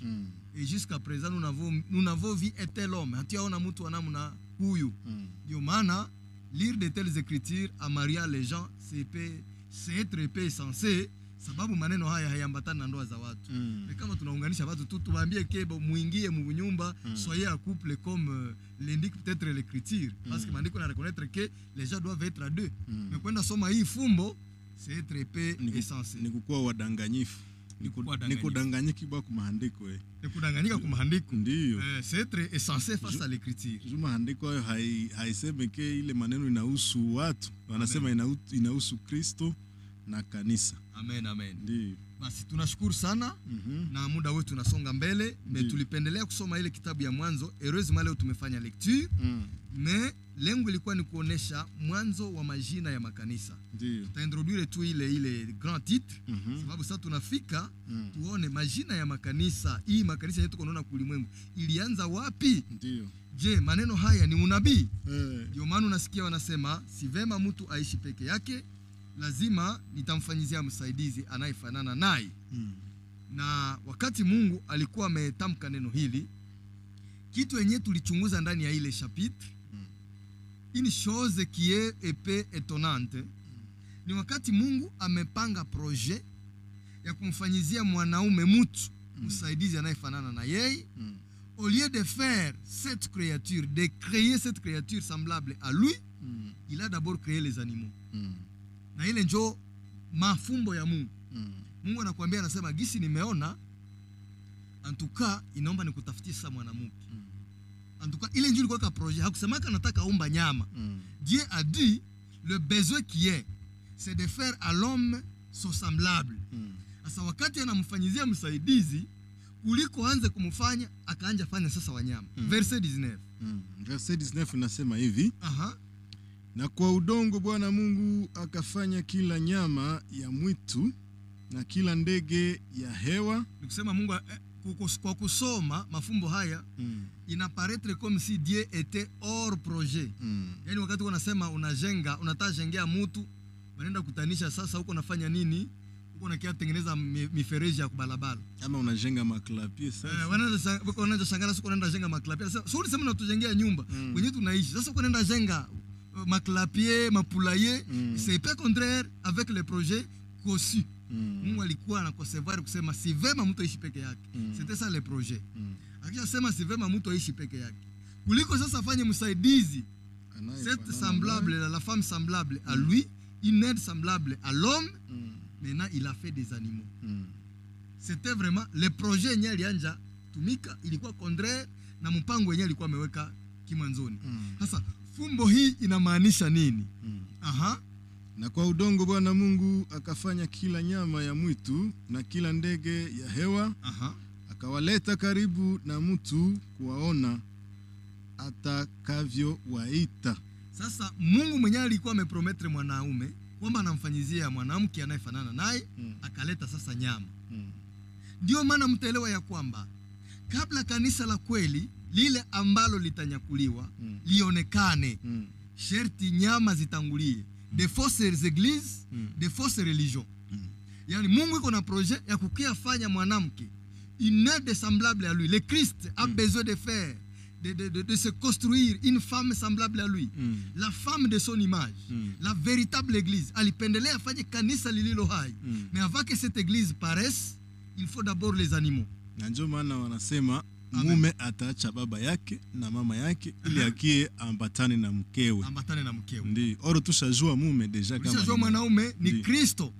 Et jusqu'à présent nous n'avons vu un tel homme. Hatuyaona mtu wa namna huyu. Ndio maana lire de telles écritures à marier les gens c'est être épais censé, sababu maneno haya hayambatani na ndoa za watu. Kama tunaunganisha watu tu tuwaambie kebo muingie mu nyumba, soyez un couple comme l'indique peut-être l'écriture, parce que mandiko na reconnaître que les gens doivent être à deux. Mais kwenda soma hii fumbo c'est être épais et censé. Ni kukuwa wadanganyifu. Ni kudanganyika kwa maandiko Ni kudanganyika kwa maandiko. Ndio. C'est être censé face à l'écriture. Juma maandiko haiseme ke ile maneno inahusu watu. Wanasema inahusu Kristo na kanisa. Amen, amen. Ndio. Basi tunashukuru sana na muda wetu unasonga mbele. Tulipendelea kusoma ile kitabu ya Mwanzo. Heureusement leo tumefanya lecture. Mais lengo ilikuwa ni kuonesha mwanzo wa majina ya makanisa. Ndio. Tutaintroduire tu ile grand titre. Sababu sasa tunafika tuone majina ya makanisa. Hii makanisa yetu tunaona kulimwengu ilianza wapi? Ndio. Je, maneno haya ni unabii? Ndio maana unasikia wanasema si vema mtu aishi peke yake, lazima nitamfanyizia msaidizi anayefanana naye. Na wakati Mungu alikuwa ametamka neno hili, kitu yenyewe tulichunguza ndani ya ile chapitre, une chose qui est épais étonnante, ni wakati Mungu amepanga projet ya kumfanyizia mwanaume mtu msaidizi anayefanana na yeye, au lieu de faire cette créature, de créer cette créature semblable à lui, il a d'abord créé les animaux. Na ile njo mafumbo ya Mungu. Mungu anakuambia, anasema gisi nimeona, en tout cas inaomba nikutafutie sasa mwanamke. En tout cas ile njo ilikuwa projet, hakusema anataka umba nyama. Dieu a dit le besoin qui est c'est de faire à l'homme son semblable. Sasa wakati anamfanyizia msaidizi, kuliko anze kumfanya akaanja fanya sasa wanyama. Verset 19. Verset 19 inasema hivi. Na kwa udongo Bwana Mungu akafanya kila nyama ya mwitu na kila ndege ya hewa. Nikusema Mungu kwa kusoma mafumbo haya inaparaître comme si Dieu était hors projet. Yani wakati unasema unataka jengea mtu, unaenda kutanisha sasa huko nafanya nini? Huko unakia tengeneza mifereji ya kubalabala. Ama unajenga maklapie sasa. Wanaanza shangana sasa unaenda jenga maklapie. Sasa sio unasema unatujengea nyumba, wenyewe tunaishi. Sasa uko unaenda jenga maklapier, mapulayer, c'est pas contraire avec le projet conçu. Mungu alikuwa anakosevari kusema si vema mtu aishi peke yake. C'était ça le projet. Akisema si vema mtu aishi peke yake, kuliko sasa afanye msaidizi c'est semblable à la femme, semblable à lui, une aide semblable à l'homme. Maintenant il a fait des animaux. C'était vraiment le projet yenyewe alianja tumika, ilikuwa contraire na mpango yenyewe alikuwa ameweka kimwanzoni. Sasa fumbo hii inamaanisha nini? Na kwa udongo Bwana Mungu akafanya kila nyama ya mwitu na kila ndege ya hewa. Akawaleta karibu na mtu kuwaona atakavyo waita. Sasa Mungu mwenyewe alikuwa ameprometre mwanaume kwamba anamfanyizia mwanamke anayefanana naye, akaleta sasa nyama. Ndio maana mtaelewa ya kwamba kabla kanisa la kweli lile ambalo litanyakuliwa lionekane, sherti nyama zitangulie. De fausses églises, de fausses religions. Yani Mungu iko na projet ya kukia fanya mwanamke une aide semblable à lui. Le Christ a besoin de faire de se construire une femme semblable à lui. La femme de son image. La véritable église. Alipendelea afanye kanisa lililo hai. Mais avant que cette église paraisse, il faut d'abord les animaux. Na ndio maana wanasema mume ataacha baba yake na mama yake ili akie ambatane na mkewe. Ambatane na mkewe. Ndio. Oro tushajua mume deja kama. Tushajua mwanaume ni Kristo.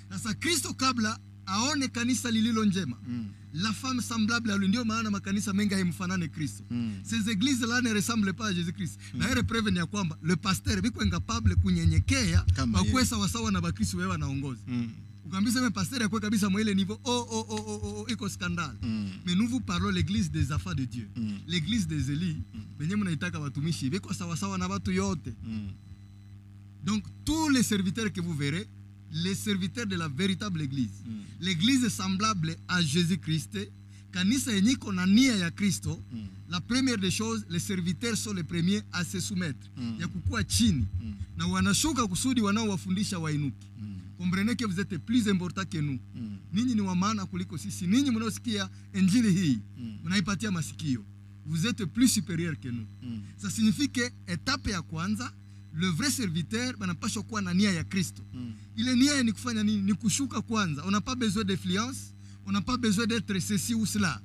Sasa Kristo kabla aone kanisa lililo njema. La femme semblable à lui, ndio maana makanisa mengi haimfanane Kristo. Ces églises là ne ressemblent pas à Jésus-Christ. Na ile preuve ni ya kwamba le pasteur biko incapable kunyenyekea kwa kuwa sawa na bakristo wewe anaongoza. Ukambisa me pasteur yakwe kabisa mwele niveau iko scandale. Mais nous vous parlons l'église des enfants de Dieu. L'église des Élie, benye mnaitaka watumishi biko sawa na watu yote. Donc tous les serviteurs que vous verrez, les serviteurs de la véritable église, l'église semblable à Jésus-Christ, kanisa yenye iko na nia ya Kristo, la première des choses, les serviteurs sont les premiers à se soumettre, ya kukua chini, na wanashuka kusudi wanaowafundisha wainuki. Comprenez que vous êtes plus important que nous. Ninyi ni wa maana kuliko sisi. Ninyi mnaosikia injili hii, mnaipatia masikio. Vous êtes plus supérieur que nous. Ça signifie que étape ya kwanza, le vrai serviteur banapaswa kuwa na nia ya Kristo. Ile nia ni kufanya nini? Ni kushuka kwanza. On n'a pas besoin d'influence, on n'a pas besoin d'être ceci ou cela.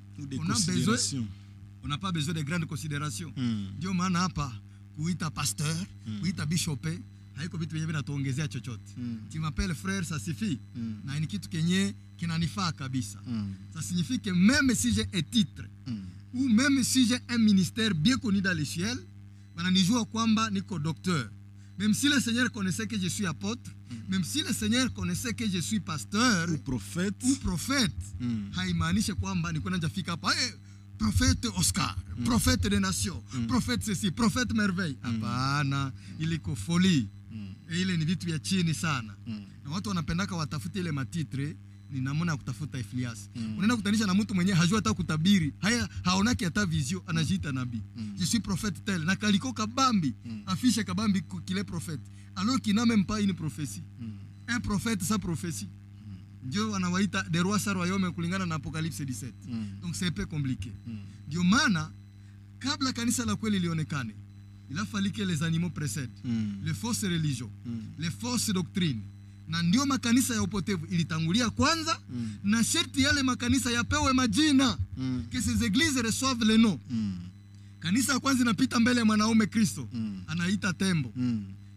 On n'a pas besoin de grandes considérations. Ndio maana hapa kuita pasteur, kuita bishop, haiko vitu vyenye vinatuongezea chochote. Tu m'appelles frère, ça suffit. Na ni kitu kenye kinanifaa kabisa. Ça signifie que même si j'ai un titre, ou même si j'ai un ministère bien connu dans les ciels, bananijua kwamba niko docteur. Même si le Seigneur connaissait que je suis apôtre, même si le Seigneur connaissait que je suis pasteur ou prophète, haimaanishi kwamba niko najafika hapa prophète Oscar, prophète des nations, prophète ceci, prophète merveille. Hapana, iliko folie. Ile ni vitu vya chini sana. Na watu wanapendaka watafute ile matitre, ni namna ya kutafuta influence. Unaenda kutanisha na mtu mwenyewe hajua hata kutabiri. Haya haonaki hata vision, anajiita nabii. Je suis prophète tel, na kaliko kabambi, afishe kabambi kile prophète. Alors qu'il n'a même pas une prophétie. Un prophète sans prophétie. Dieu wanawaita des rois sans royaume kulingana na Apocalypse 17. Donc c'est un peu compliqué. Ndio maana kabla kanisa la kweli lionekane, il a fallu que les animaux précèdent, les fausses religions, les fausses doctrines. Na ndio makanisa ya upotevu ilitangulia kwanza, na sharti yale makanisa yapewe majina, que ces églises reçoivent le nom. Kanisa ya kwanza inapita mbele ya mwanaume Kristo, anaita tembo.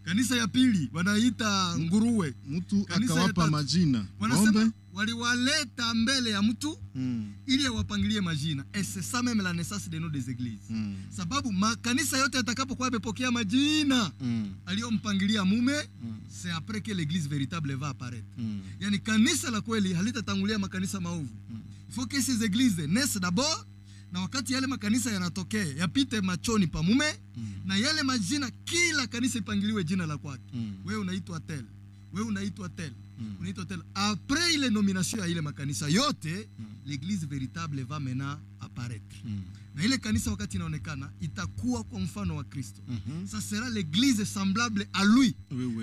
Kanisa ya pili wanaita nguruwe. Mtu akawapa majina. Wanasema waliwaleta mbele ya mtu ili wapangilie majina. Et c'est ça même la naissance de nos des églises. Sababu makanisa yote yatakapokuwa yamepokea majina aliyompangilia mume, c'est après que l'église véritable va apparaître. Yani kanisa la kweli halitatangulia makanisa maovu. Il faut que ces églises naissent d'abord, na wakati yale makanisa yanatokea yapite machoni pa mume, na yale majina kila kanisa ipangiliwe jina la kwake. Wewe unaitwa tel, wewe unaitwa tel, unaitwa tel. Après ile nomination ya ile makanisa yote, l'église véritable va maintenant apparaître. Na ile kanisa wakati inaonekana itakuwa kwa mfano wa Kristo. Ça sera l'église semblable à lui.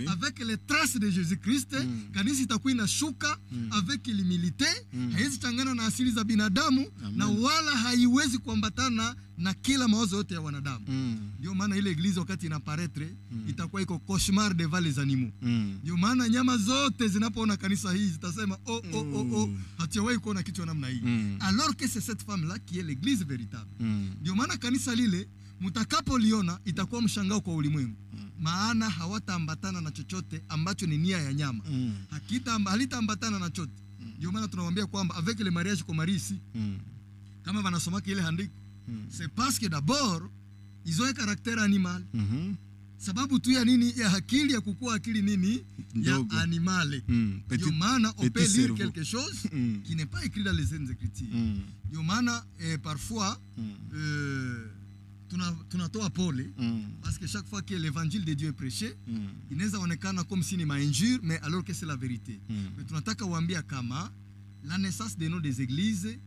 Avec les traces de Jésus-Christ, kanisa itakuwa inashuka avec l'humilité, haiwezi changana na asili za binadamu. Na wala haiwezi kuambatana na kila mawazo yote ya wanadamu. Ndio maana ile église wakati inaparaître itakuwa iko cauchemar devant les animaux. Ndio maana nyama zote zinapoona kanisa hii zitasema hatiwahi kuona kitu namna hii. Alors que c'est cette femme là qui est l'église véritable. Ndio maana kanisa lile mtakapoliona itakuwa mshangao kwa ulimwengu. Maana hawataambatana na chochote ambacho ni nia ya nyama. Halitaambatana na chochote. Ndio maana tunawaambia kwamba avec le mariage comme ici, kama wanasoma ile handiko, c'est parce que d'abord ils ont un caractère animal. Sababu tu ya nini? Ya akili, ya kukua akili nini? Ya animale. Ndio maana on peut lire quelque chose qui n'est pas écrit dans les Saintes Écritures. Ndio maana parfois tunatoa pole parce que chaque fois que l'évangile de Dieu est prêché, inaweza onekana comme si ni injure, mais alors que c'est la vérité. Mais tunataka kuambia kama la naissance de nos des églises,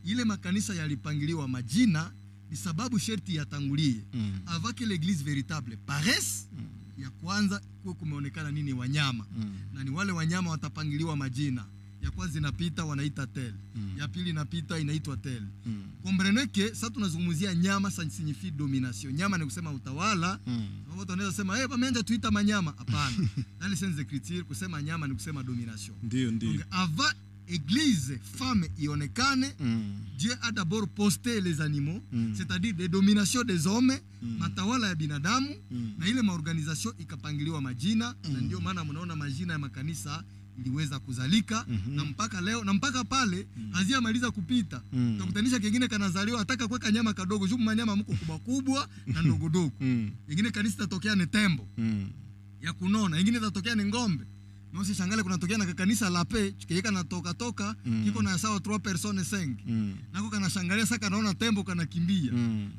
ile makanisa yalipangiliwa majina ni sababu sherti yatangulie. Avant que l'église véritable paraisse, ya kwanza kumeonekana nini? Wanyama. Na ni wale wanyama watapangiliwa majina. Ya kwanza inapita wanaita tel, ya pili inapita inaitwa tel. Comprenez que ça tunazungumzia nyama, ça signifie domination. Nyama ni kusema utawala. Watu wanaweza sema pameanza tuita manyama. Hapana. Dans les Saintes Écritures kusema nyama ni kusema domination. Ndio. Donc avant église femme ionekane, Dieu a d'abord posté les animaux, c'est-à-dire des dominations des hommes, matawala ya binadamu, na ile maorganisation ikapangiliwa majina. Na ndio maana mnaona majina ya makanisa iliweza kuzalika, na mpaka leo, na mpaka pale hazia maliza kupita, tukutanisha kingine kanazaliwa ataka kuweka nyama kadogo, juu manyama mko kubwa kubwa na ndogo dogo. Nyingine kanisa tatokea ni tembo ya kunona, nyingine tatokea ni ngombe. Na usishangale kunatokea na kanisa la pe chikeka na toka kiko na sawa 3 personnes 5. Nako kana shangalia saka naona tembo kana kimbia.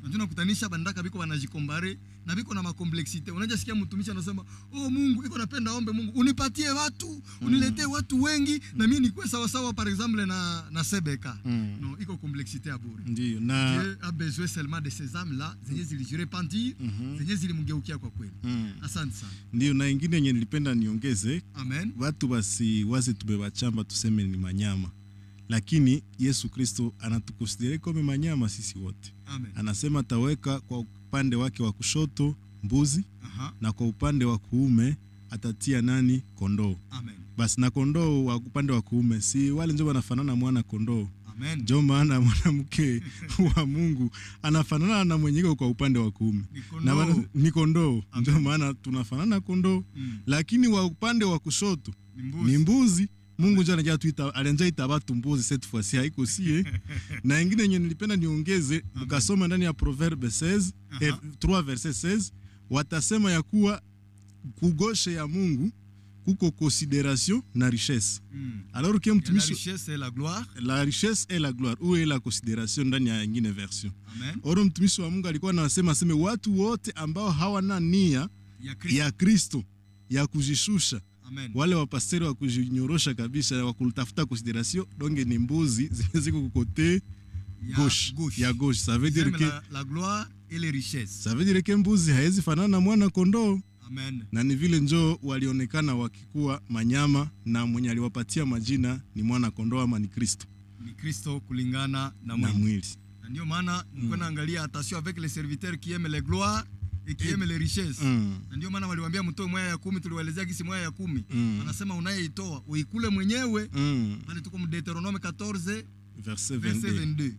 Na tunakutanisha bandaka biko wanajikombare na biko na makomplexite. Unajua sikia mtumishi anasema, "Oh Mungu, iko napenda ombe Mungu, unipatie watu, uniletee watu wengi na mimi nikuwe sawa sawa par exemple na Sebeka." No, iko komplexite ya bure. Ndio. Na Dieu a besoin seulement de ces âmes là, zenye zilijirepentir, zenye zilimgeukia kwa kweli. Asante sana. Ndio, na ingine yenye nilipenda niongeze. Amen. Watu basi waze tubebachamba tuseme ni manyama, lakini Yesu Kristo anatukonsidere kama manyama sisi wote. Amen. Anasema taweka kwa upande wake wa kushoto mbuzi, na kwa upande wa kuume atatia nani? Kondoo. Amen. Basi na kondoo wa upande wa kuume si wale ndio wanafanana mwana kondoo. Amen. Ndio maana mwanamke wa Mungu anafanana na mwenyewe kwa upande wa kuume. Ni kondoo. Ndio maana tunafanana kondoo. Lakini wa upande wa kushoto ni mbuzi. Mungu ndio anajua tuita, alianza watu mbuzi cette fois ci haiko sie. Na ingine yenye nilipenda niongeze, mkasoma ndani ya Proverbe 16 3 verset 16, watasema ya kuwa kugoshe ya Mungu kuko considération na richesse. Alors que mtumishi, la richesse et la gloire. La richesse et la gloire, ou est la considération ndani ya nyingine version. Amen. Oro mtumishi wa Mungu alikuwa anasema watu wote ambao hawana nia ya Kristo ya kujishusha. Amen. Wale wapasteri wa kujinyorosha kabisa wa kutafuta considération, donc ni mbuzi ziko ku côté gauche. Ya gauche, ça veut dire que la gloire et les richesses. Ça veut dire que mbuzi haezi fanana na mwana kondoo. Amen. Na ni vile njoo walionekana wakikuwa manyama, na mwenye aliwapatia majina ni mwana kondoo ama ni Kristo. Ni Kristo kulingana na mwili. Na ndio maana mko naangalia attention avec les serviteurs qui aiment les gloires et qui aiment les richesses. Na ndio maana waliwaambia mtoe moya ya 10, tuliwaelezea kisi moya ya 10. Anasema unayeitoa uikule mwenyewe. Pale tuko mu Deuteronome 14 verset 22.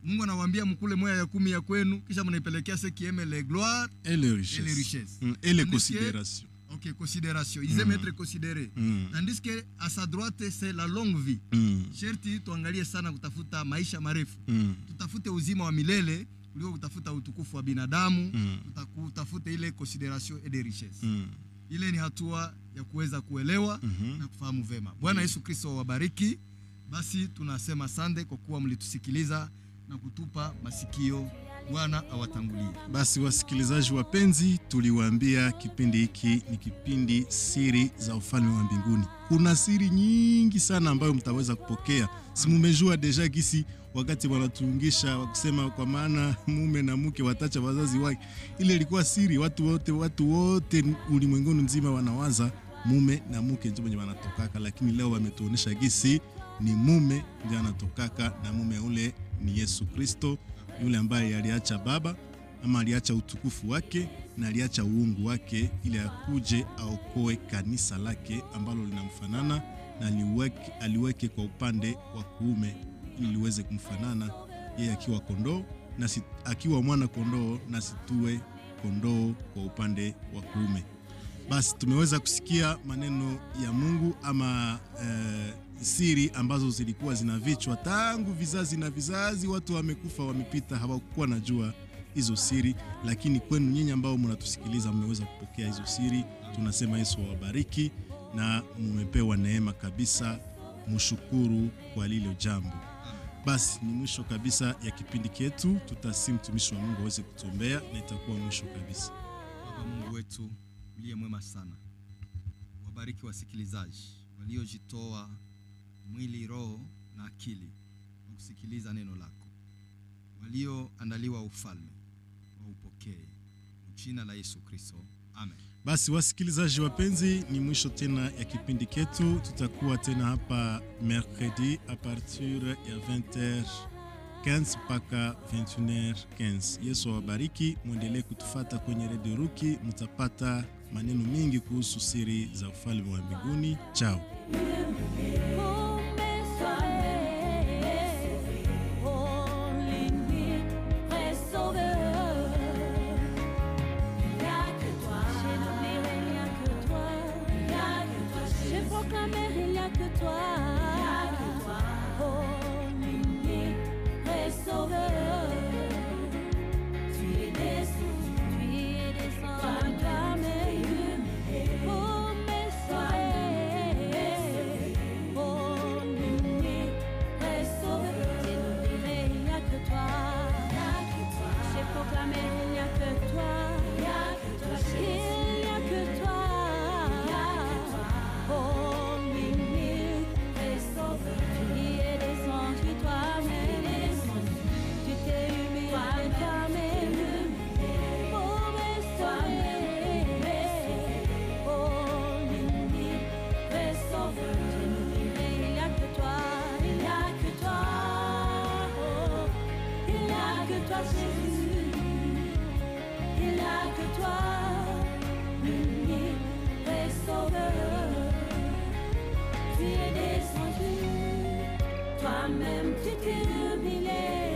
Mungu anawaambia mkule moya ya 10 ya kwenu, kisha mnaipelekea ceux qui aiment les gloires et les richesses. Et les considérations. OK, considération. Ils aiment être considérés. Tandis que à sa droite c'est la longue vie. Sherti tuangalie sana kutafuta maisha marefu. Tutafute uzima wa milele kuliko kutafuta utukufu wa binadamu, kutafuta ile considération et des richesses. Ile ni hatua ya kuweza kuelewa na kufahamu vema. Bwana Yesu Kristo awabariki. Basi tunasema asante kwa kuwa mlitusikiliza na kutupa masikio. Bwana awatangulie. Basi wasikilizaji wapenzi, tuliwaambia kipindi hiki ni kipindi siri za ufalme wa mbinguni. Kuna siri nyingi sana ambayo mtaweza kupokea. Si mmejua deja kisi wakati wanatuungisha wakusema kwa maana mume na mke watacha wazazi wake. Ile ilikuwa siri, watu wote ulimwenguni nzima wanawaza mume na mke ndio wenye wanatokaka, lakini leo wametuonesha gisi ni mume ndiye anatokaka, na mume ule ni Yesu Kristo, yule ambaye aliacha baba ama aliacha utukufu wake na aliacha uungu wake ili akuje aokoe kanisa lake ambalo linamfanana, na aliweke kwa upande wa kuume ili liweze kumfanana yeye akiwa kondoo na akiwa mwana kondoo, na situwe kondoo kwa upande wa kuume. Basi tumeweza kusikia maneno ya Mungu ama siri ambazo zilikuwa zinavichwa tangu vizazi na vizazi. Watu wamekufa wamepita hawakuwa najua hizo siri, lakini kwenu nyinyi ambao mnatusikiliza mmeweza kupokea hizo siri. Tunasema Yesu awabariki na mmepewa neema kabisa. Mshukuru kwa lile jambo. Basi ni mwisho kabisa ya kipindi chetu. Tutasimu mtumishi wa Mungu aweze kutuombea na itakuwa mwisho kabisa. Baba Mungu wetu uliye mwema sana, wabariki wasikilizaji waliojitoa mwili, roho na akili kusikiliza neno lako, walioandaliwa ufalme waupokee jina la Yesu Kristo. Amen. Basi wasikilizaji wapenzi, ni mwisho tena ya kipindi chetu. Tutakuwa tena hapa mercredi a partir ya 20h15 mpaka 21h15. Yesu awabariki, muendelee kutufuata kwenye Radio Ruki, mtapata maneno mengi kuhusu siri za ufalme wa mbinguni. Chao. Tu es descendu, toi merveilleux, oh mes soeurs. toi Jésus, il n'y a que toi, l'unique et sauveur. Tu es descendu, toi-même tu t'es humilié.